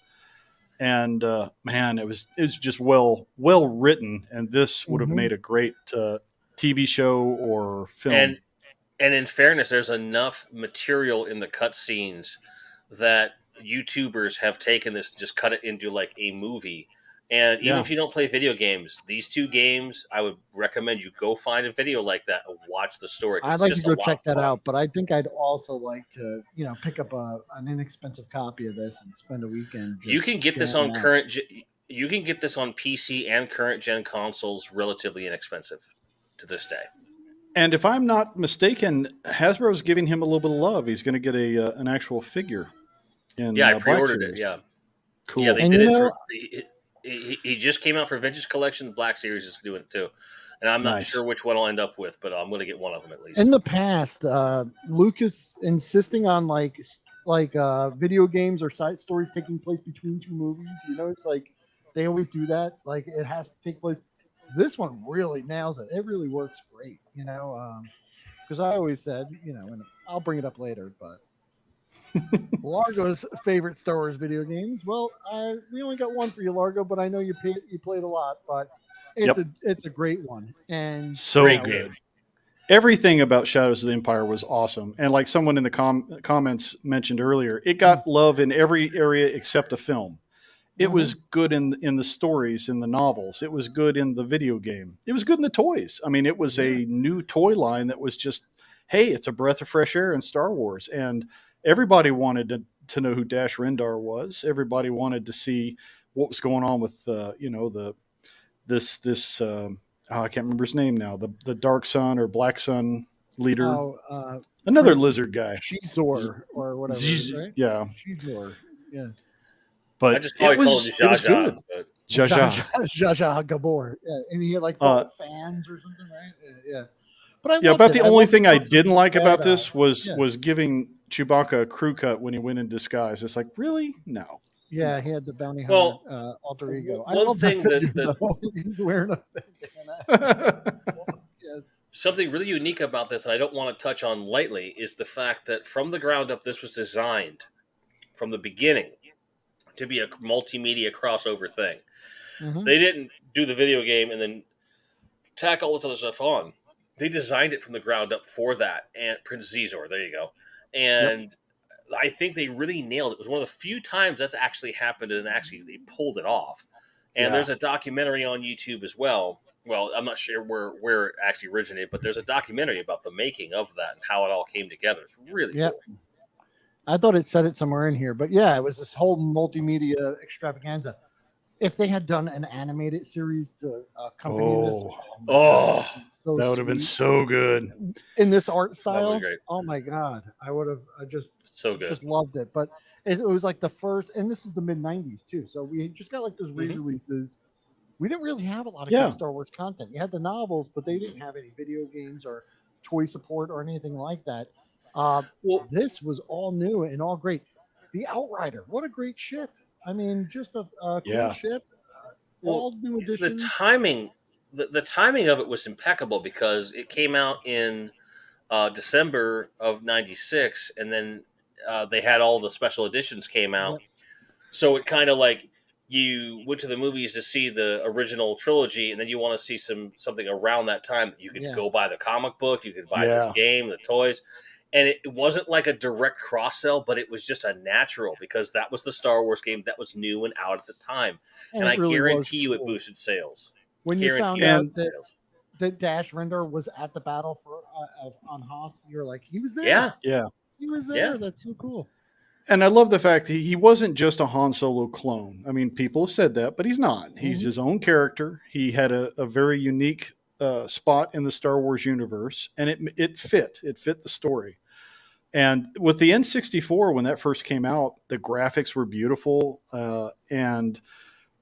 And man, it was just well written, and this would have made a great TV show or film. And in fairness, there's enough material in the cutscenes that YouTubers have taken this and just cut it into like a movie. And even if you don't play video games, these two games, I would recommend you go find a video like that and watch the story. I'd like to go check that out, but I think I'd also like to, pick up an inexpensive copy of this and spend a weekend. You can get this on you can get this on PC and current gen consoles relatively inexpensive to this day. And if I'm not mistaken, Hasbro's giving him a little bit of love. He's going to get an actual figure. I pre-ordered it. Yeah, cool. Yeah, they did it for. He just came out for Vintage Collection. The Black Series is doing it too, and I'm not sure which one I'll end up with, but I'm going to get one of them at least. In the past, Lucas insisting on like video games or side stories taking place between two movies. It's like they always do that. Like it has to take place. This one really nails it. It really works great. Because I always said, and I'll bring it up later, but. Largo's favorite Star Wars video games. Well, we only got one for you, Largo, but I know you played a lot. But it's a great one, and so good. Everything about Shadows of the Empire was awesome, and like someone in the comments mentioned earlier, it got love in every area except a film. It was good in the stories, in the novels. It was good in the video game. It was good in the toys. I mean, it was a new toy line that was just, hey, it's a breath of fresh air in Star Wars, and everybody wanted to know who Dash Rendar was. Everybody wanted to see what was going on with this I can't remember his name now. The Dark Sun or Black Sun leader. Another lizard guy. Shizor or whatever. Right? Yeah. Shizor. Yeah. But I just it was good. Zsa Zsa Gabor. Yeah, and he had like fans or something, right? Yeah. But about the only thing I didn't like about this was giving Chewbacca a crew cut when he went in disguise. It's like, really? No. Yeah, he had the bounty hunter alter ego. I love thing that he's wearing a bandana. Yes. Something really unique about this, and I don't want to touch on lightly, is the fact that from the ground up, this was designed from the beginning to be a multimedia crossover thing. They didn't do the video game and then tack all this other stuff on. They designed it from the ground up for that. And Prince Zizor, there you go. And I think they really nailed it. It was one of the few times that's actually happened, and actually they pulled it off. And there's a documentary on YouTube as well. Well, I'm not sure where it actually originated, but there's a documentary about the making of that and how it all came together. It's really cool. I thought it said it somewhere in here, but yeah, it was this whole multimedia extravaganza. If they had done an animated series to accompany this, so that would have been so good in this art style. Great. Oh my god, I would have just loved it. But it was like the first, and this is the mid '90s too. So we just got like those re-releases. We didn't really have a lot of good Star Wars content. You had the novels, but they didn't have any video games or toy support or anything like that. This was all new and all great. The Outrider, what a great ship! I mean, just a cool ship. All new additions. The timing of it was impeccable because it came out in December of '96, and then they had all the special editions came out. Yep. So it kind of like you went to the movies to see the original trilogy, and then you want to see something around that time. You could go buy the comic book, you could buy this game, the toys. And it wasn't like a direct cross-sell, but it was just a natural because that was the Star Wars game that was new and out at the time. And I really guarantee you it boosted sales. When you found out that Dash Rendar was at the battle for on Hoth, you're like, he was there? Yeah. He was there. Yeah. That's so cool. And I love the fact that he wasn't just a Han Solo clone. I mean, people have said that, but he's not. He's his own character. He had a very unique spot in the Star Wars universe, and it fit. It fit the story. And with the N64, when that first came out, the graphics were beautiful. And,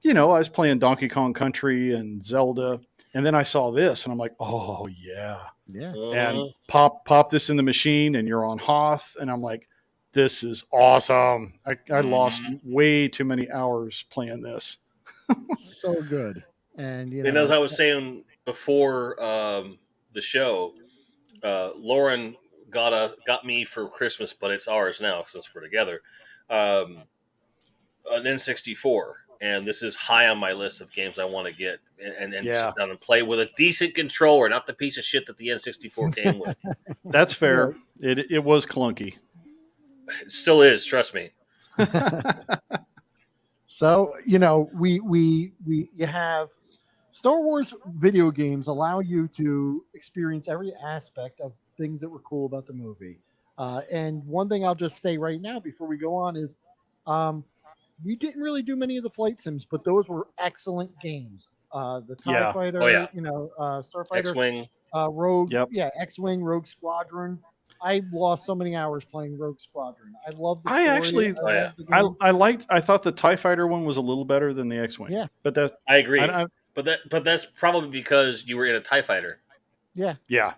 I was playing Donkey Kong Country and Zelda, and then I saw this, and I'm like, oh, yeah. Yeah. And pop this in the machine, and you're on Hoth, and I'm like, this is awesome. I lost way too many hours playing this. So good. And, as I was saying before the show, Lauren got me for Christmas, but it's ours now since we're together. An N64, and this is high on my list of games I want to get and sit down and play with a decent controller, not the piece of shit that the N64 came with. That's fair. It was clunky. It still is. Trust me. So you have Star Wars video games allow you to experience every aspect of things that were cool about the movie. And one thing I'll just say right now before we go on is we didn't really do many of the flight sims, but those were excellent games. The TIE Fighter, Starfighter, X-Wing, Rogue, X-Wing, Rogue Squadron. I lost so many hours playing Rogue Squadron. I love the story. I thought the TIE Fighter one was a little better than the X-Wing. Yeah. But I agree. But that's probably because you were in a TIE Fighter. Yeah. Yeah.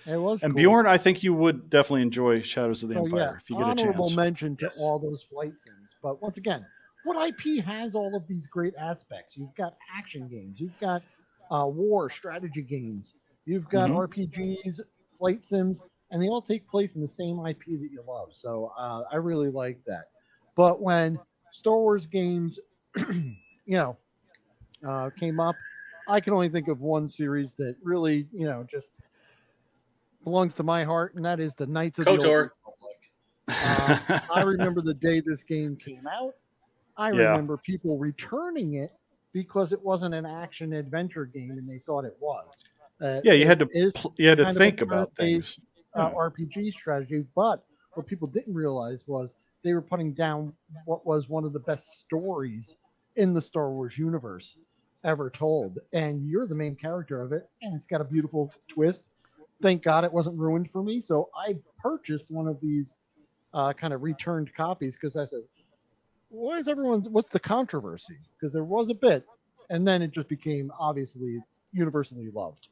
It was. And cool. Bjorn, I think you would definitely enjoy Shadows of the Empire if you get a chance. Honorable mention to all those flight sims. But once again, what IP has all of these great aspects? You've got action games. You've got war strategy games. You've got RPGs, flight sims, and they all take place in the same IP that you love. So I really like that. But when Star Wars games, came up, I can only think of one series that really, just belongs to my heart, and that is the Knights of the Old Republic. I remember the day this game came out. I remember people returning it because it wasn't an action adventure game, and they thought it was. You had to think about things. RPG strategy, but what people didn't realize was they were putting down what was one of the best stories in the Star Wars universe ever told, and you're the main character of it, and it's got a beautiful twist. Thank God it wasn't ruined for me, so I purchased one of these kind of returned copies because I said, what's the controversy? Because there was a bit, and then it just became obviously universally loved.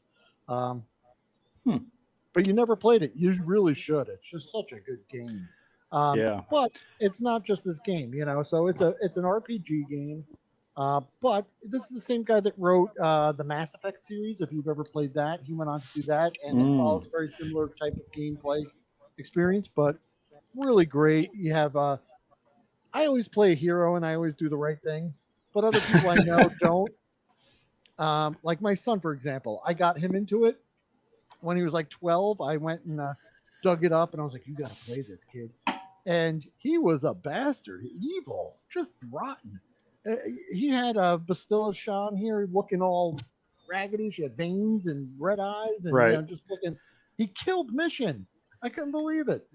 But you never played it. You really should. It's just such a good game. But it's not just this game, So it's an RPG game. But this is the same guy that wrote the Mass Effect series. If you've ever played that, he went on to do that, and it follows a very similar type of gameplay experience. But really great. You have. I always play a hero, and I always do the right thing. But other people I know don't. Like my son, for example, I got him into it. When he was like 12, I went and dug it up, and I was like, you got to play this, kid. And he was a bastard, evil, just rotten. He had Bastilla Sean here looking all raggedy. She had veins and red eyes, and Right. just looking. He killed Mission. I couldn't believe it.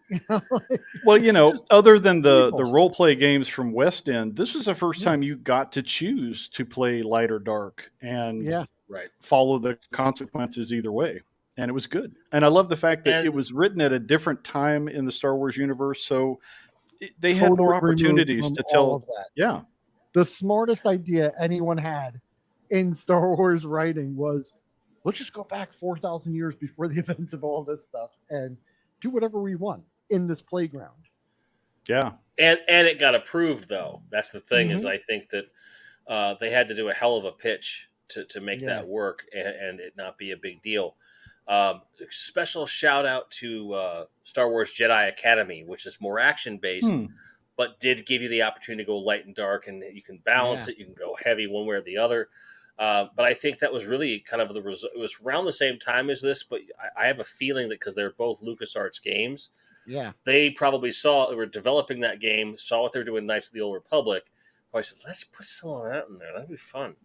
Well, just other than the evil. role play games from West End, this was the first Yeah, time you got to choose to play light or dark and yeah. Right. follow the consequences either way. And it was good. And I love the fact that it And was written at a different time in the Star Wars universe, so they had Totally more removed opportunities from to all of tell. that. Yeah. The smartest idea anyone had in Star Wars writing was, let's just go back 4,000 years before the events of all this stuff and do whatever we want in this playground. Yeah. and it got approved though. That's the thing is Mm-hmm. I think that they had to do a hell of a pitch to make Yeah. that work and it not be a big deal. Special shout out to Star Wars Jedi Academy, which is more action based, Hmm. but did give you the opportunity to go light and dark, and you can balance Yeah. it. You can go heavy one way or the other. But I think that was really kind of the result. It was around the same time as this, but I have a feeling that because they're both LucasArts games, Yeah. they probably saw they were developing that game, saw what they were doing Knights of the Old Republic. I said, let's put some of that in there. That'd be fun.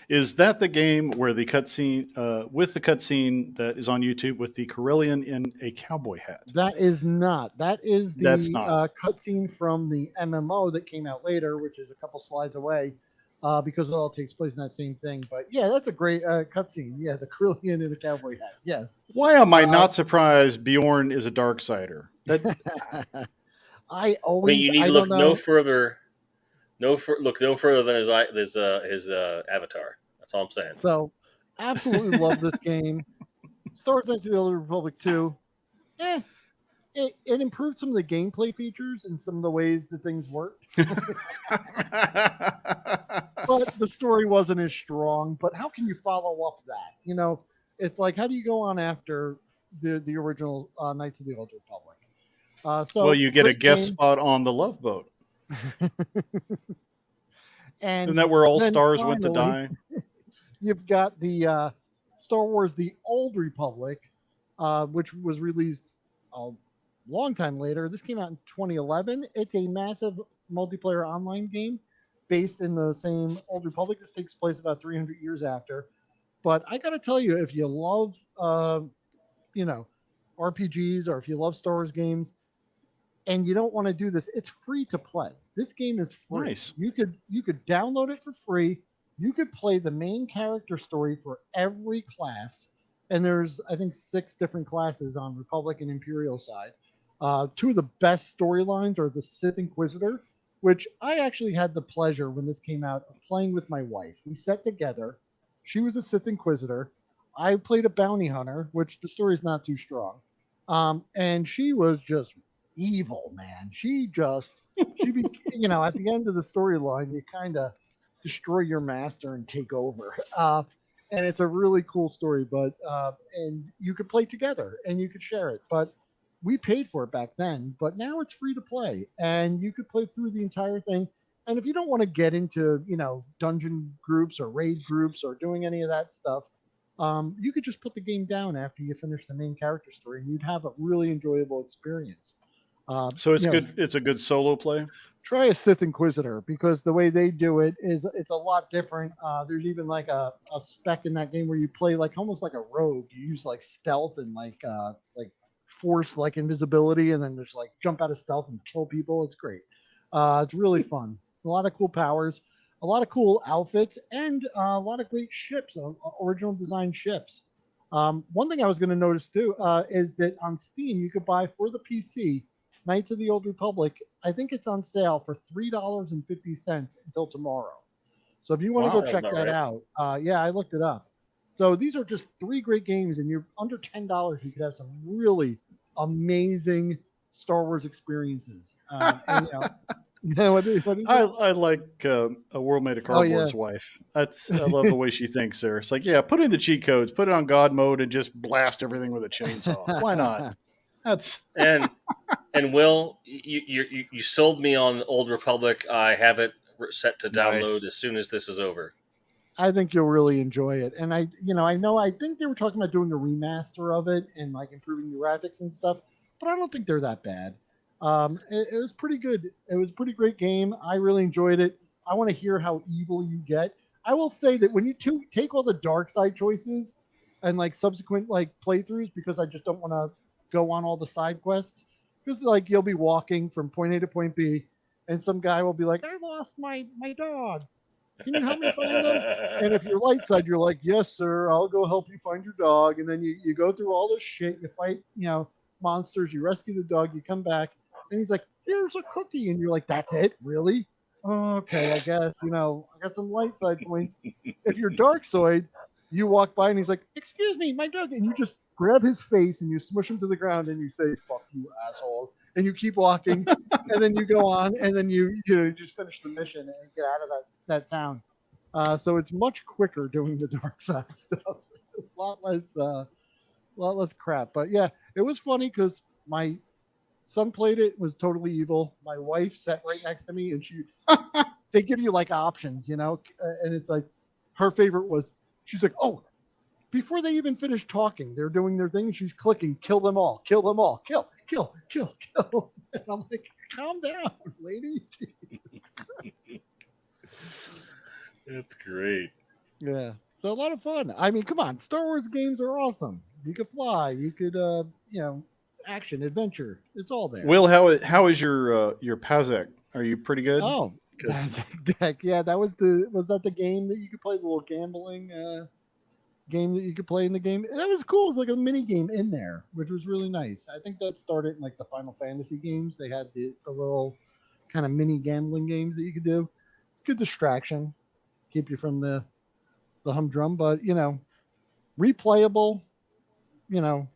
Is that the game where the cutscene, with the cutscene that is on YouTube with the Corellian in a cowboy hat? That is not. That is That's the not. cutscene from the MMO that came out later, which is a couple slides away, because it all takes place in that same thing. But yeah, that's a great cutscene. Yeah, the Krillian in a cowboy hat. Yes. Why am I not surprised Bjorn is a dark sider? That I I mean, you need I to don't look no know. further, look no further than his avatar. That's all I'm saying. So, absolutely love this game. Star Wars Knights of the Old Republic 2. It improved some of the gameplay features and some of the ways that things worked. But the story wasn't as strong. But how can you follow up that? It's like, how do you go on after the original Knights of the Old Republic? So well, you get a great guest game. spot on the Love Boat. And Isn't that where all then stars went to finally, die? you've got the Star Wars: The Old Republic, which was released a long time later. This came out in 2011. It's a massive multiplayer online game based in the same Old Republic. This takes place about 300 years after. But I got to tell you, if you love, RPGs, or if you love Star Wars games, and you don't want to do this, it's free to play. This game is free. Nice. You could download it for free. You could play the main character story for every class, and there's I think 6 different classes on Republic and Imperial side. Two of the best storylines are the Sith Inquisitor, which I actually had the pleasure when this came out of playing with my wife. We sat together. She was a Sith Inquisitor. I played a bounty hunter, which the story's not too strong. And she was just evil, man. She be at the end of the storyline, you kind of destroy your master and take over. And it's a really cool story, but and you could play together and you could share it. But we paid for it back then, but now it's free to play and you could play through the entire thing. And if you don't want to get into, dungeon groups or raid groups or doing any of that stuff, you could just put the game down after you finish the main character story and you'd have a really enjoyable experience. So it's good. It's a good solo play. Try a Sith Inquisitor because the way they do it is it's a lot different. There's even like a spec in that game where you play like almost like a rogue. You use like stealth and like force like invisibility, and then just like jump out of stealth and kill people. It's great. It's really fun. A lot of cool powers, a lot of cool outfits, and a lot of great ships, original design ships. One thing I was going to notice too is that on Steam you could buy for the PC Knights of the Old Republic. I think it's on sale for $3.50 until tomorrow. So if you want to go check that out, I looked it up. So these are just 3 great games, and you're under $10. You could have some really amazing Star Wars experiences. And, what is it? I like a World Made of Cardboard's wife. I love the way she thinks there. It's like, yeah, put in the cheat codes, put it on God mode, and just blast everything with a chainsaw. Why not? That's and Will, you sold me on Old Republic. I have it set to download as soon as this is over. I think you'll really enjoy it. And I think they were talking about doing a remaster of it and like improving the graphics and stuff, but I don't think they're that bad. It was pretty good. It was a pretty great game. I really enjoyed it. I want to hear how evil you get. I will say that when you take all the dark side choices and like subsequent like playthroughs, because I just don't want to go on all the side quests, because like you'll be walking from point A to point B, and some guy will be like, "I lost my dog. Can you help me find them?" And if you're light side, you're like, "Yes, sir. I'll go help you find your dog." And then you go through all this shit. You fight, monsters. You rescue the dog. You come back, and he's like, "Here's a cookie," and you're like, "That's it, really?" "Oh, okay, I guess. I got some light side points. If you're dark side, you walk by, and he's like, "Excuse me, my dog," and you just grab his face and you smush him to the ground, and you say, "Fuck you, asshole," and you keep walking, and then you go on, and then you just finish the mission and get out of that town. So it's much quicker doing the dark side stuff. A lot less crap. But yeah, it was funny because my son played it, was totally evil. My wife sat right next to me, and they give you like options, and it's like her favorite was, she's like, "Oh, before they even finish talking, they're doing their thing. She's clicking, kill them all, kill them all, kill, kill, kill, kill." And I'm like, "Calm down, lady." Jesus Christ. That's great. Yeah. So a lot of fun. I mean, come on, Star Wars games are awesome. You could fly, you could action, adventure. It's all there. Will, how is your Pazek? Are you pretty good? Oh, deck. Yeah, was that the game that you could play, the little gambling game that you could play in the game? That was cool. It was like a mini game in there, which was really nice. I think that started in like the Final Fantasy games. They had the little kind of mini gambling games that you could do. Good distraction, keep you from the humdrum, but replayable. You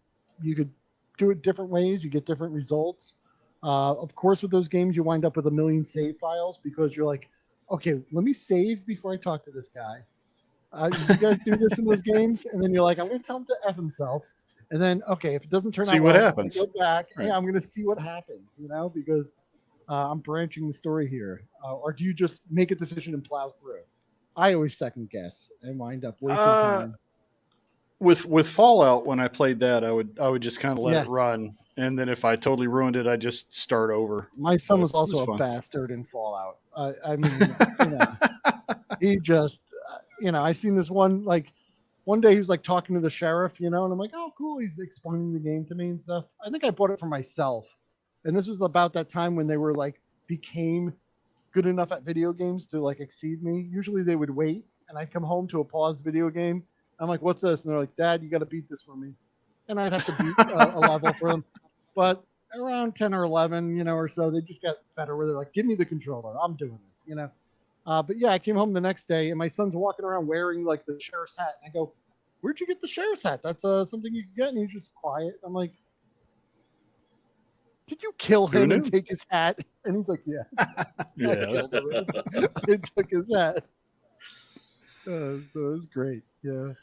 could do it different ways. You get different results. Of course, with those games, you wind up with a million save files because you're like, "Okay, let me save before I talk to this guy." You guys do this in those games, and then you're like, "I'm going to tell him to F himself," and then okay, if it doesn't turn out, See what well, happens. go back. Right. Yeah, I'm going to see what happens. Because I'm branching the story here. Or do you just make a decision and plow through? I always second guess and wind up wasting time. With Fallout, when I played that, I would just kind of let it run, and then if I totally ruined it, I'd just start over. My son was also a bastard in Fallout. I mean, he just, I seen this one day he was like talking to the sheriff, and I'm like, "Oh, cool." He's explaining the game to me and stuff. I think I bought it for myself, and this was about that time when they were like became good enough at video games to like exceed me. Usually they would wait, and I'd come home to a paused video game. I'm like, "What's this?" And they're like, "Dad, you got to beat this for me." And I'd have to beat a level for them. But around 10 or 11, or so, they just got better where they're like, "Give me the controller. I'm doing this," But yeah, I came home the next day, and my son's walking around wearing like the sheriff's hat. And I go, "Where'd you get the sheriff's hat? That's something you can get." And he's just quiet. I'm like, "Did you kill him and take his hat?" And he's like, "Yes." Yeah. I killed him. I took his hat. So it was great. Yeah.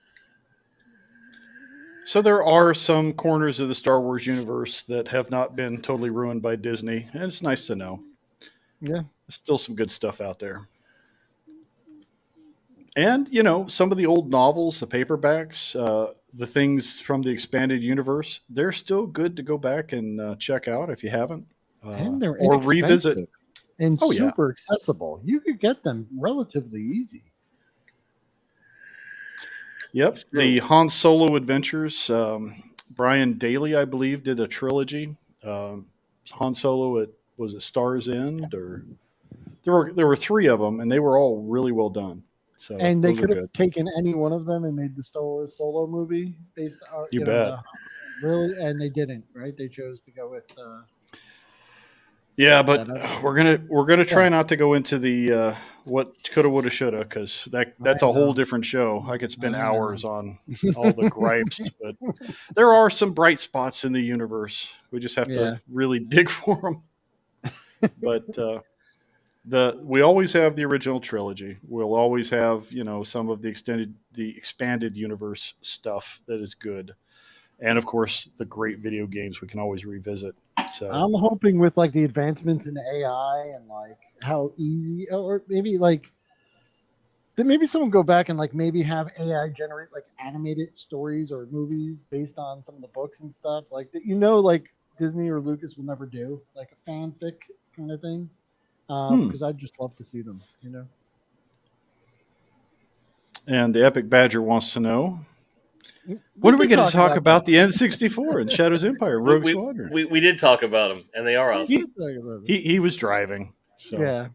So there are some corners of the Star Wars universe that have not been totally ruined by Disney, and it's nice to know. Yeah. There's still some good stuff out there. And, some of the old novels, the paperbacks, the things from the expanded universe, they're still good to go back and check out if you haven't. And they're or revisit. And super accessible. You could get them relatively easy. Yep. The Han Solo Adventures. Brian Daly, I believe, did a trilogy. Han Solo was it Star's End, or there were 3 of them, and they were all really well done. So and they could have taken any one of them and made the Star Wars Solo movie based on you bet. Really, and they didn't, right? They chose to go with. Yeah, but we're gonna try not to go into the what coulda, woulda, shoulda, because that's a whole different show. I could spend hours on all the gripes, but there are some bright spots in the universe. We just have to really dig for them. But we always have the original trilogy. We'll always have some of the expanded universe stuff that is good, and of course the great video games we can always revisit. So I'm hoping with like the advancements in AI and like how easy, or maybe like that maybe someone go back and like maybe have AI generate like animated stories or movies based on some of the books and stuff like that. Like Disney or Lucas will never do, like a fanfic kind of thing, because I'd just love to see them. And the Epic Badger wants to know, when are we going to talk about the N64 and Shadow's Empire and Rogue Squadron? We did talk about them, and they are awesome. He was driving. So. Yeah.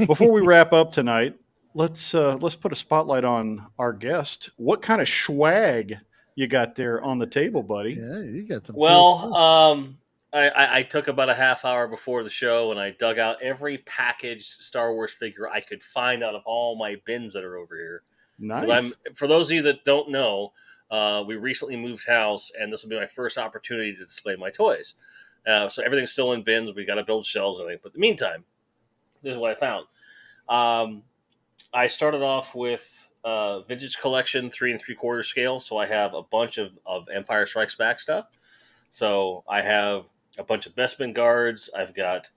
Before we wrap up tonight, let's put a spotlight on our guest. What kind of swag you got there on the table, buddy? Yeah, you got some. Well, I took about a half hour before the show, and I dug out every packaged Star Wars figure I could find out of all my bins that are over here. Nice. For those of you that don't know, we recently moved house, and this will be my first opportunity to display my toys. So everything's still in bins. We got to build shelves and everything. But in the meantime, this is what I found. I started off with vintage collection 3 3/4 scale, so I have a bunch of Empire Strikes Back stuff. So I have a bunch of Bespin guards. I've got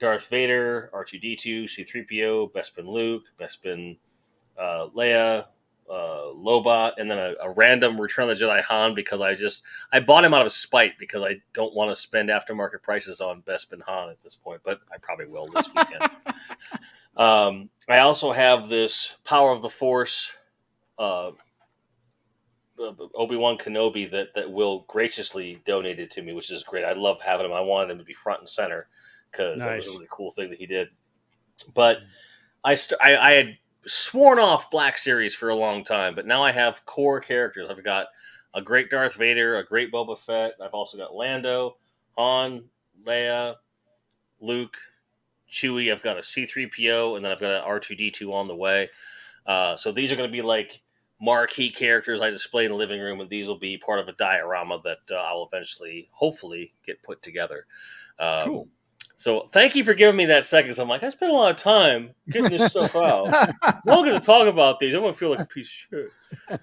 Darth Vader, R2D2, C3PO, Bespin Luke, Bespin Leia, Lobot, and then a random Return of the Jedi Han, because I bought him out of spite because I don't want to spend aftermarket prices on Bespin Han at this point, but I probably will this weekend. I also have this Power of the Force Obi-Wan Kenobi that Will graciously donated to me, which is great. I love having him. I wanted him to be front and center because that was a really cool thing that he did. But I had sworn off Black Series for a long time, but now I have core characters. I've got a great Darth Vader, a great Boba Fett. I've also got Lando, Han, Leia, Luke, Chewie. I've got a C3PO, and then I've got an R2D2 on the way. So these are going to be like marquee characters I display in the living room, and these will be part of a diorama that I'll eventually, hopefully, get put together. Cool. So thank you for giving me that second. I'm like, I spent a lot of time getting this stuff out. I'm not going to talk about these. I'm going to feel like a piece of shit.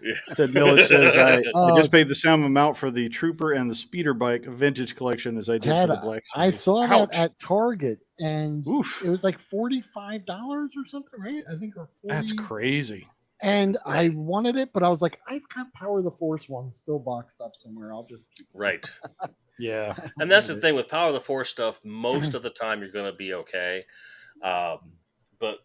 Yeah. Ted Millett says, I just paid the same amount for the Trooper and the Speeder Bike vintage collection as I did for the Black Series. I saw that at Target, and it was like $45 or something, right? I think, or 40. That's crazy. And I wanted it, but I was like, I've got Power of the Force one still boxed up somewhere. I'll just keep it. Right. Yeah. And that's the thing with Power of the Force stuff. Most of the time, you're going to be okay. But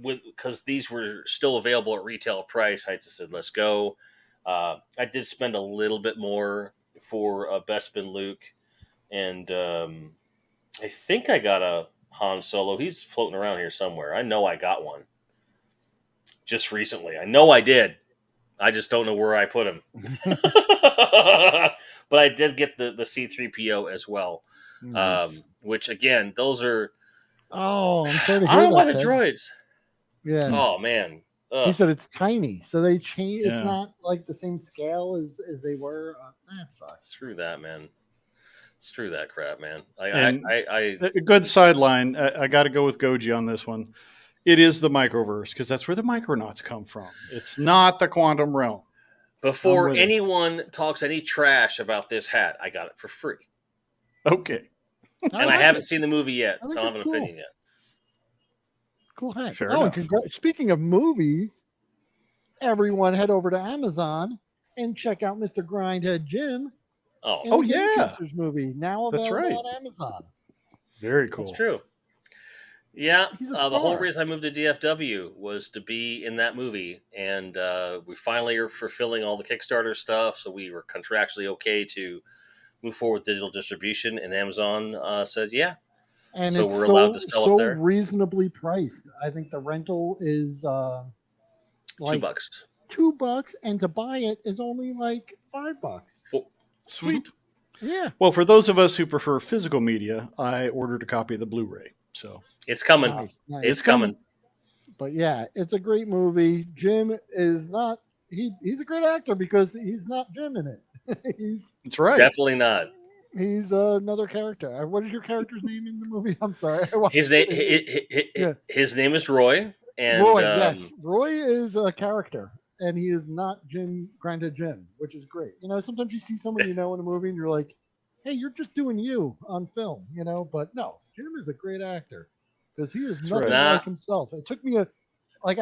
because these were still available at retail price, I just said, let's go. I did spend a little bit more for Bespin Luke. And I think I got a Han Solo. He's floating around here somewhere. I know I got one just recently. I know I did. I just don't know where I put him. But I did get the C3PO as well. Nice. Which, again, those are... Oh, I'm sorry to hear that. I don't know why the droids. Yeah. Oh, man. He said it's tiny. So they change. Yeah. It's not like the same scale as they were. That sucks. Screw that, man. Screw that crap, man. A good sideline. I got to go with Goji on this one. It is the Microverse, because that's where the Micronauts come from. It's not the Quantum Realm. Before anyone talks any trash about this hat, I got it for free. Okay. And I haven't seen the movie yet, so I don't have an opinion yet. Cool hat. Fair enough. Speaking of movies, everyone head over to Amazon and check out Mr. Grindhead Jim. Oh yeah. Movie now available on Amazon. Very cool. That's true. Yeah, the whole reason I moved to DFW was to be in that movie, and we finally are fulfilling all the Kickstarter stuff, so we were contractually okay to move forward with digital distribution, and Amazon said, yeah. And so it's we're allowed to sell it there. Reasonably priced. I think the rental is like $2. $2, and to buy it is only like $5. Sweet. Yeah. Well, for those of us who prefer physical media, I ordered a copy of the Blu-ray, so... It's coming. Nice. It's coming. But yeah, it's a great movie. Jim is not. He's a great actor because he's not Jim in it. That's right. Definitely not. He's another character. What is your character's name in the movie? I'm sorry. His name is Roy. And Roy, yes, Roy is a character, and he is not Jim Grindhead Jim, which is great. You know, sometimes you see someone in a movie, and you're like, "Hey, you're just doing you on film," you know. But no, Jim is a great actor. Because he is nothing like himself. It took me I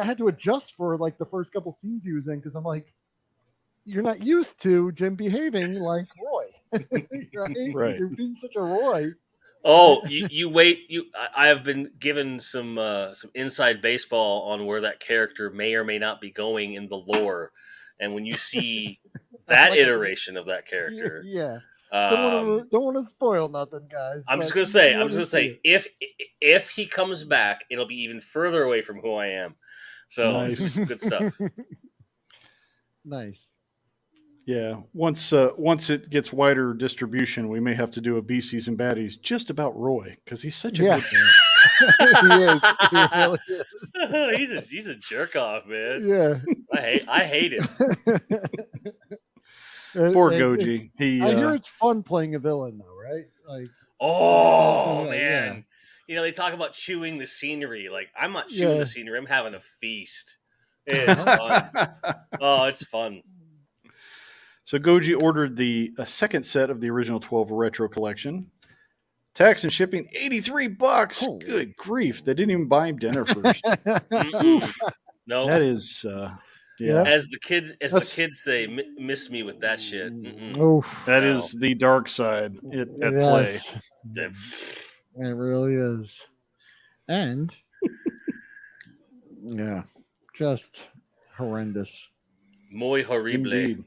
had to adjust for like the first couple scenes he was in, because I'm like, you're not used to Jim behaving like Roy. Right? You're being such a Roy. Oh, you wait. I have been given some inside baseball on where that character may or may not be going in the lore, and when you see that Like, iteration of that character, yeah. um, Don't want to spoil nothing, guys. I'm But just gonna you say, want to see it. if he comes back, it'll be even further away from who I am. So Nice. good stuff. Nice. Yeah. Once it gets wider distribution, we may have to do a BCs and Baddies just about Roy because he's such a Yeah. good man. He is. He really is. he's a jerk off, man. Yeah. I hate him. Poor And Goji. I hear it's fun playing a villain, though, right? Like, Oh yeah. man, they talk about chewing the scenery. Like I'm not chewing Yeah. the scenery. I'm having a feast. It's fun. Oh, it's fun. So Goji ordered the second set of the original 12 retro collection. Tax and shipping, $83. Oh. Good grief! They didn't even buy him dinner first. No, That is, Yeah. as the kids say, miss me with that shit. Oof. that is the dark side at play. Yes. It really is. And yeah, just horrendous. Muy horrible. Indeed.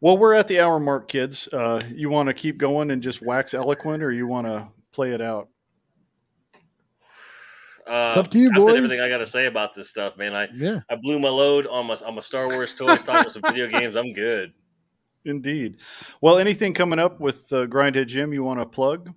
Well, we're at the hour mark, kids. You want to keep going and just wax eloquent, or you want to play it out? It's up to you, I boys. said everything I got to say about this stuff, man. I blew my load on my Star Wars toys, talking about some video games. I'm good. Indeed. Well, anything coming up with Grindhead Jim you want to plug?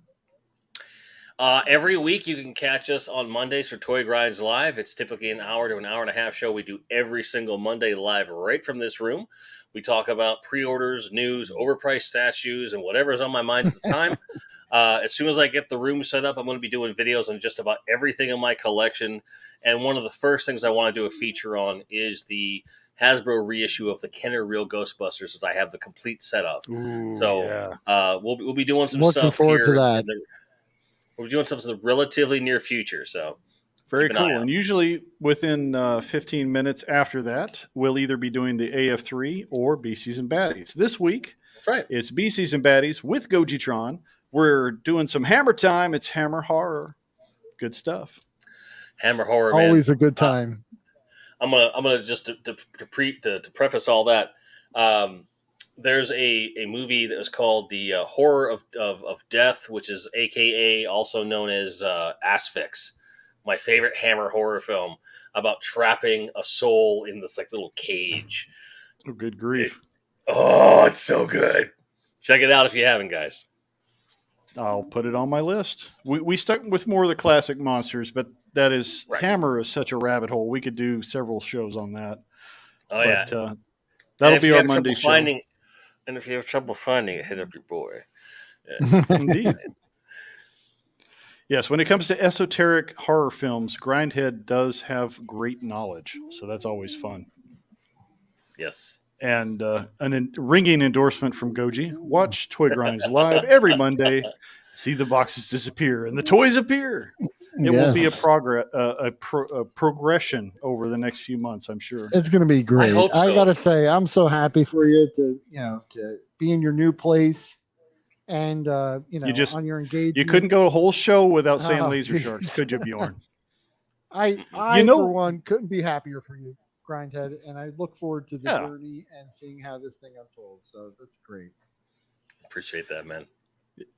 Every week you can catch us on Mondays for Toy Grinds Live. It's typically an hour to an hour and a half show we do every single Monday live right from this room. We talk about pre-orders, news, overpriced statues, and whatever's on my mind at the time. As soon as I get the room set up, I'm going to be doing videos on just about everything in my collection. And one of the first things I want to do a feature on is the Hasbro reissue of the Kenner Real Ghostbusters that I have the complete set of. Ooh, So yeah. we'll be doing some Looking stuff forward here. to that. We're doing something in the relatively near future. So Very keep an eye cool. out. And usually within 15 minutes after that, we'll either be doing the AF3 or BCs and Baddies. This week, That's right. it's BCs and Baddies with Gojitron. We're doing some Hammer time. It's Hammer Horror. Good stuff. Hammer horror, man. Always a good time. I'm gonna just to preface all that. There's a movie that was called the Horror of Death, which is AKA also known as Asphyx. My favorite Hammer horror film about trapping a soul in this like little cage. Oh, good grief. It's so good. Check it out if you haven't, guys. I'll put it on my list. We stuck with more of the classic monsters, but that is Right. Hammer is such a rabbit hole. We could do several shows on that. Oh yeah. But that'll be our Monday show. And if you have trouble finding it, hit up your boy. Indeed. Yes, when it comes to esoteric horror films, Grindhead does have great knowledge, so that's always fun. Yes. And ringing endorsement from Goji. Watch Toy Grinds live every Monday. See the boxes disappear and the toys appear. It will be a progression over the next few months, I'm sure. It's going to be great. I hope so. I got to say, I'm so happy for you to be in your new place and, on your engagement. You couldn't go a whole show without saying Oh, laser geez. sharks, could you, Bjorn? I for one, couldn't be happier for you, Grindhead, and I look forward to the journey and seeing how this thing unfolds. So that's great. Appreciate that, man.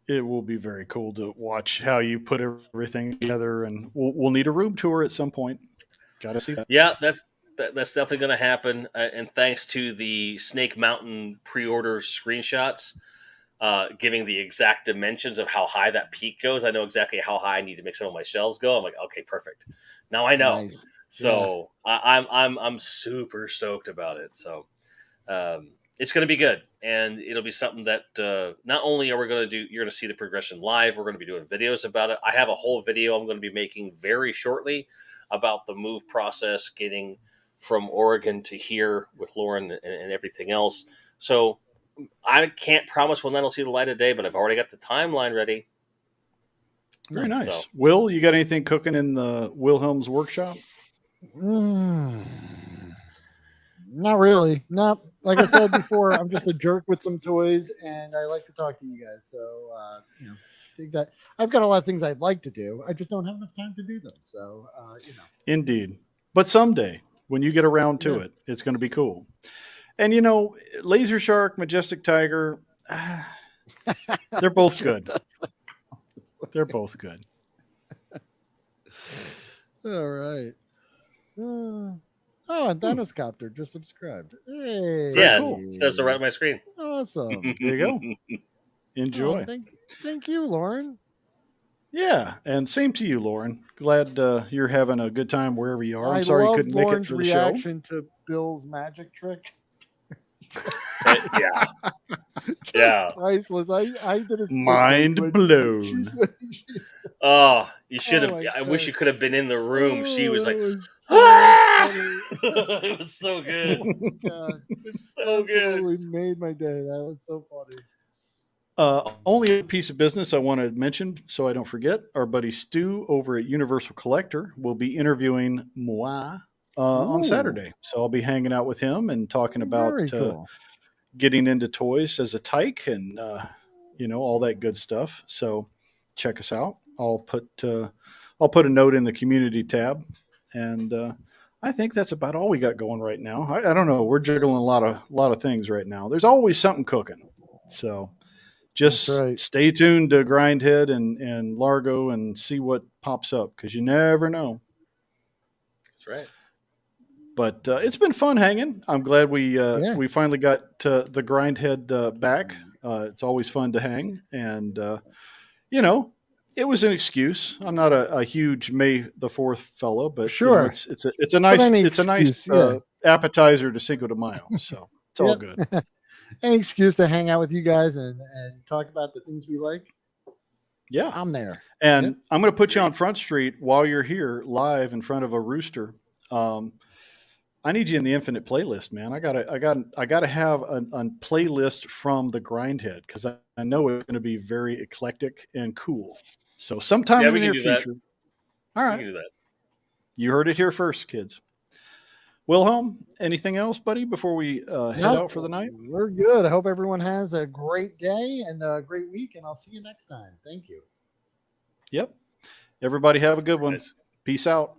It will be very cool to watch how you put everything together, and we'll need a room tour at some point. Got to see that. Yeah, that's definitely going to happen. And thanks to the Snake Mountain pre-order screenshots, giving the exact dimensions of how high that peak goes, I know exactly how high I need to make some of my shelves go. I'm like, okay, perfect. Now I know. Nice. So yeah. I'm super stoked about it. So it's going to be good, and it'll be something that not only are we going to do, you're going to see the progression live. We're going to be doing videos about it. I have a whole video I'm going to be making very shortly about the move process, getting from Oregon to here with Lauren and everything else. So I can't promise when that'll see the light of day, but I've already got the timeline ready. Very nice. So. Will, you got anything cooking in the Wilhelm's workshop? Not really. No, like I said before, I'm just a jerk with some toys, and I like to talk to you guys. So, I think that I've got a lot of things I'd like to do. I just don't have enough time to do them. So, Indeed. But someday, when you get around to Yeah. it, it's going to be cool. And Laser Shark, Majestic Tiger, they're both good. They're both good. All right. And Dinoscopter just subscribed. Hey, Yeah, cool. it says so right on my screen. Awesome. There you go. Enjoy. Thank you, Lauren. Yeah, and same to you, Lauren. Glad you're having a good time wherever you are. I'm I sorry you love couldn't Lauren's make it for the show. reaction to Bill's magic trick. Yeah. Yeah. Priceless. I did a spit Mind take, but blown. Oh, you should have. Oh my I wish God. you could have been in the room. She was like, it was so "Ah!" funny. It was so good. God, It's so good. absolutely made my day. That was so funny. Only a piece of business I want to mention so I don't forget. Our buddy Stu over at Universal Collector will be interviewing moi on Ooh. Saturday. So I'll be hanging out with him and talking about Very cool. getting into toys as a tyke and all that good stuff. So check us out. I'll put a note in the community tab, and I think that's about all we got going right now. I don't know. We're juggling a lot of things right now. There's always something cooking. So just That's right. stay tuned to Grindhead and Largo and see what pops up, because you never know. That's right. But it's been fun hanging. I'm glad we Yeah. we finally got the Grindhead back. It's always fun to hang, and it was an excuse. I'm not a huge May the 4th fellow, but Sure. it's a nice any nice excuse, yeah. appetizer to Cinco de Mayo. So it's all Yep. good. Any excuse to hang out with you guys and talk about the things we like. Yeah, I'm there. and Yep. I'm going to put you on Front Street while you're here live in front of a rooster. I need you in the infinite playlist, man. I gotta have a playlist from the Grindhead, because I know it's going to be very eclectic and cool. So sometime in the we can near do that. future. All We right, can do that. you heard it here first, kids. Wilhelm, anything else, buddy, before we head out for the night? We're good. I hope everyone has a great day and a great week, and I'll see you next time. Thank you. Yep. Everybody have a good one. Nice. Peace out.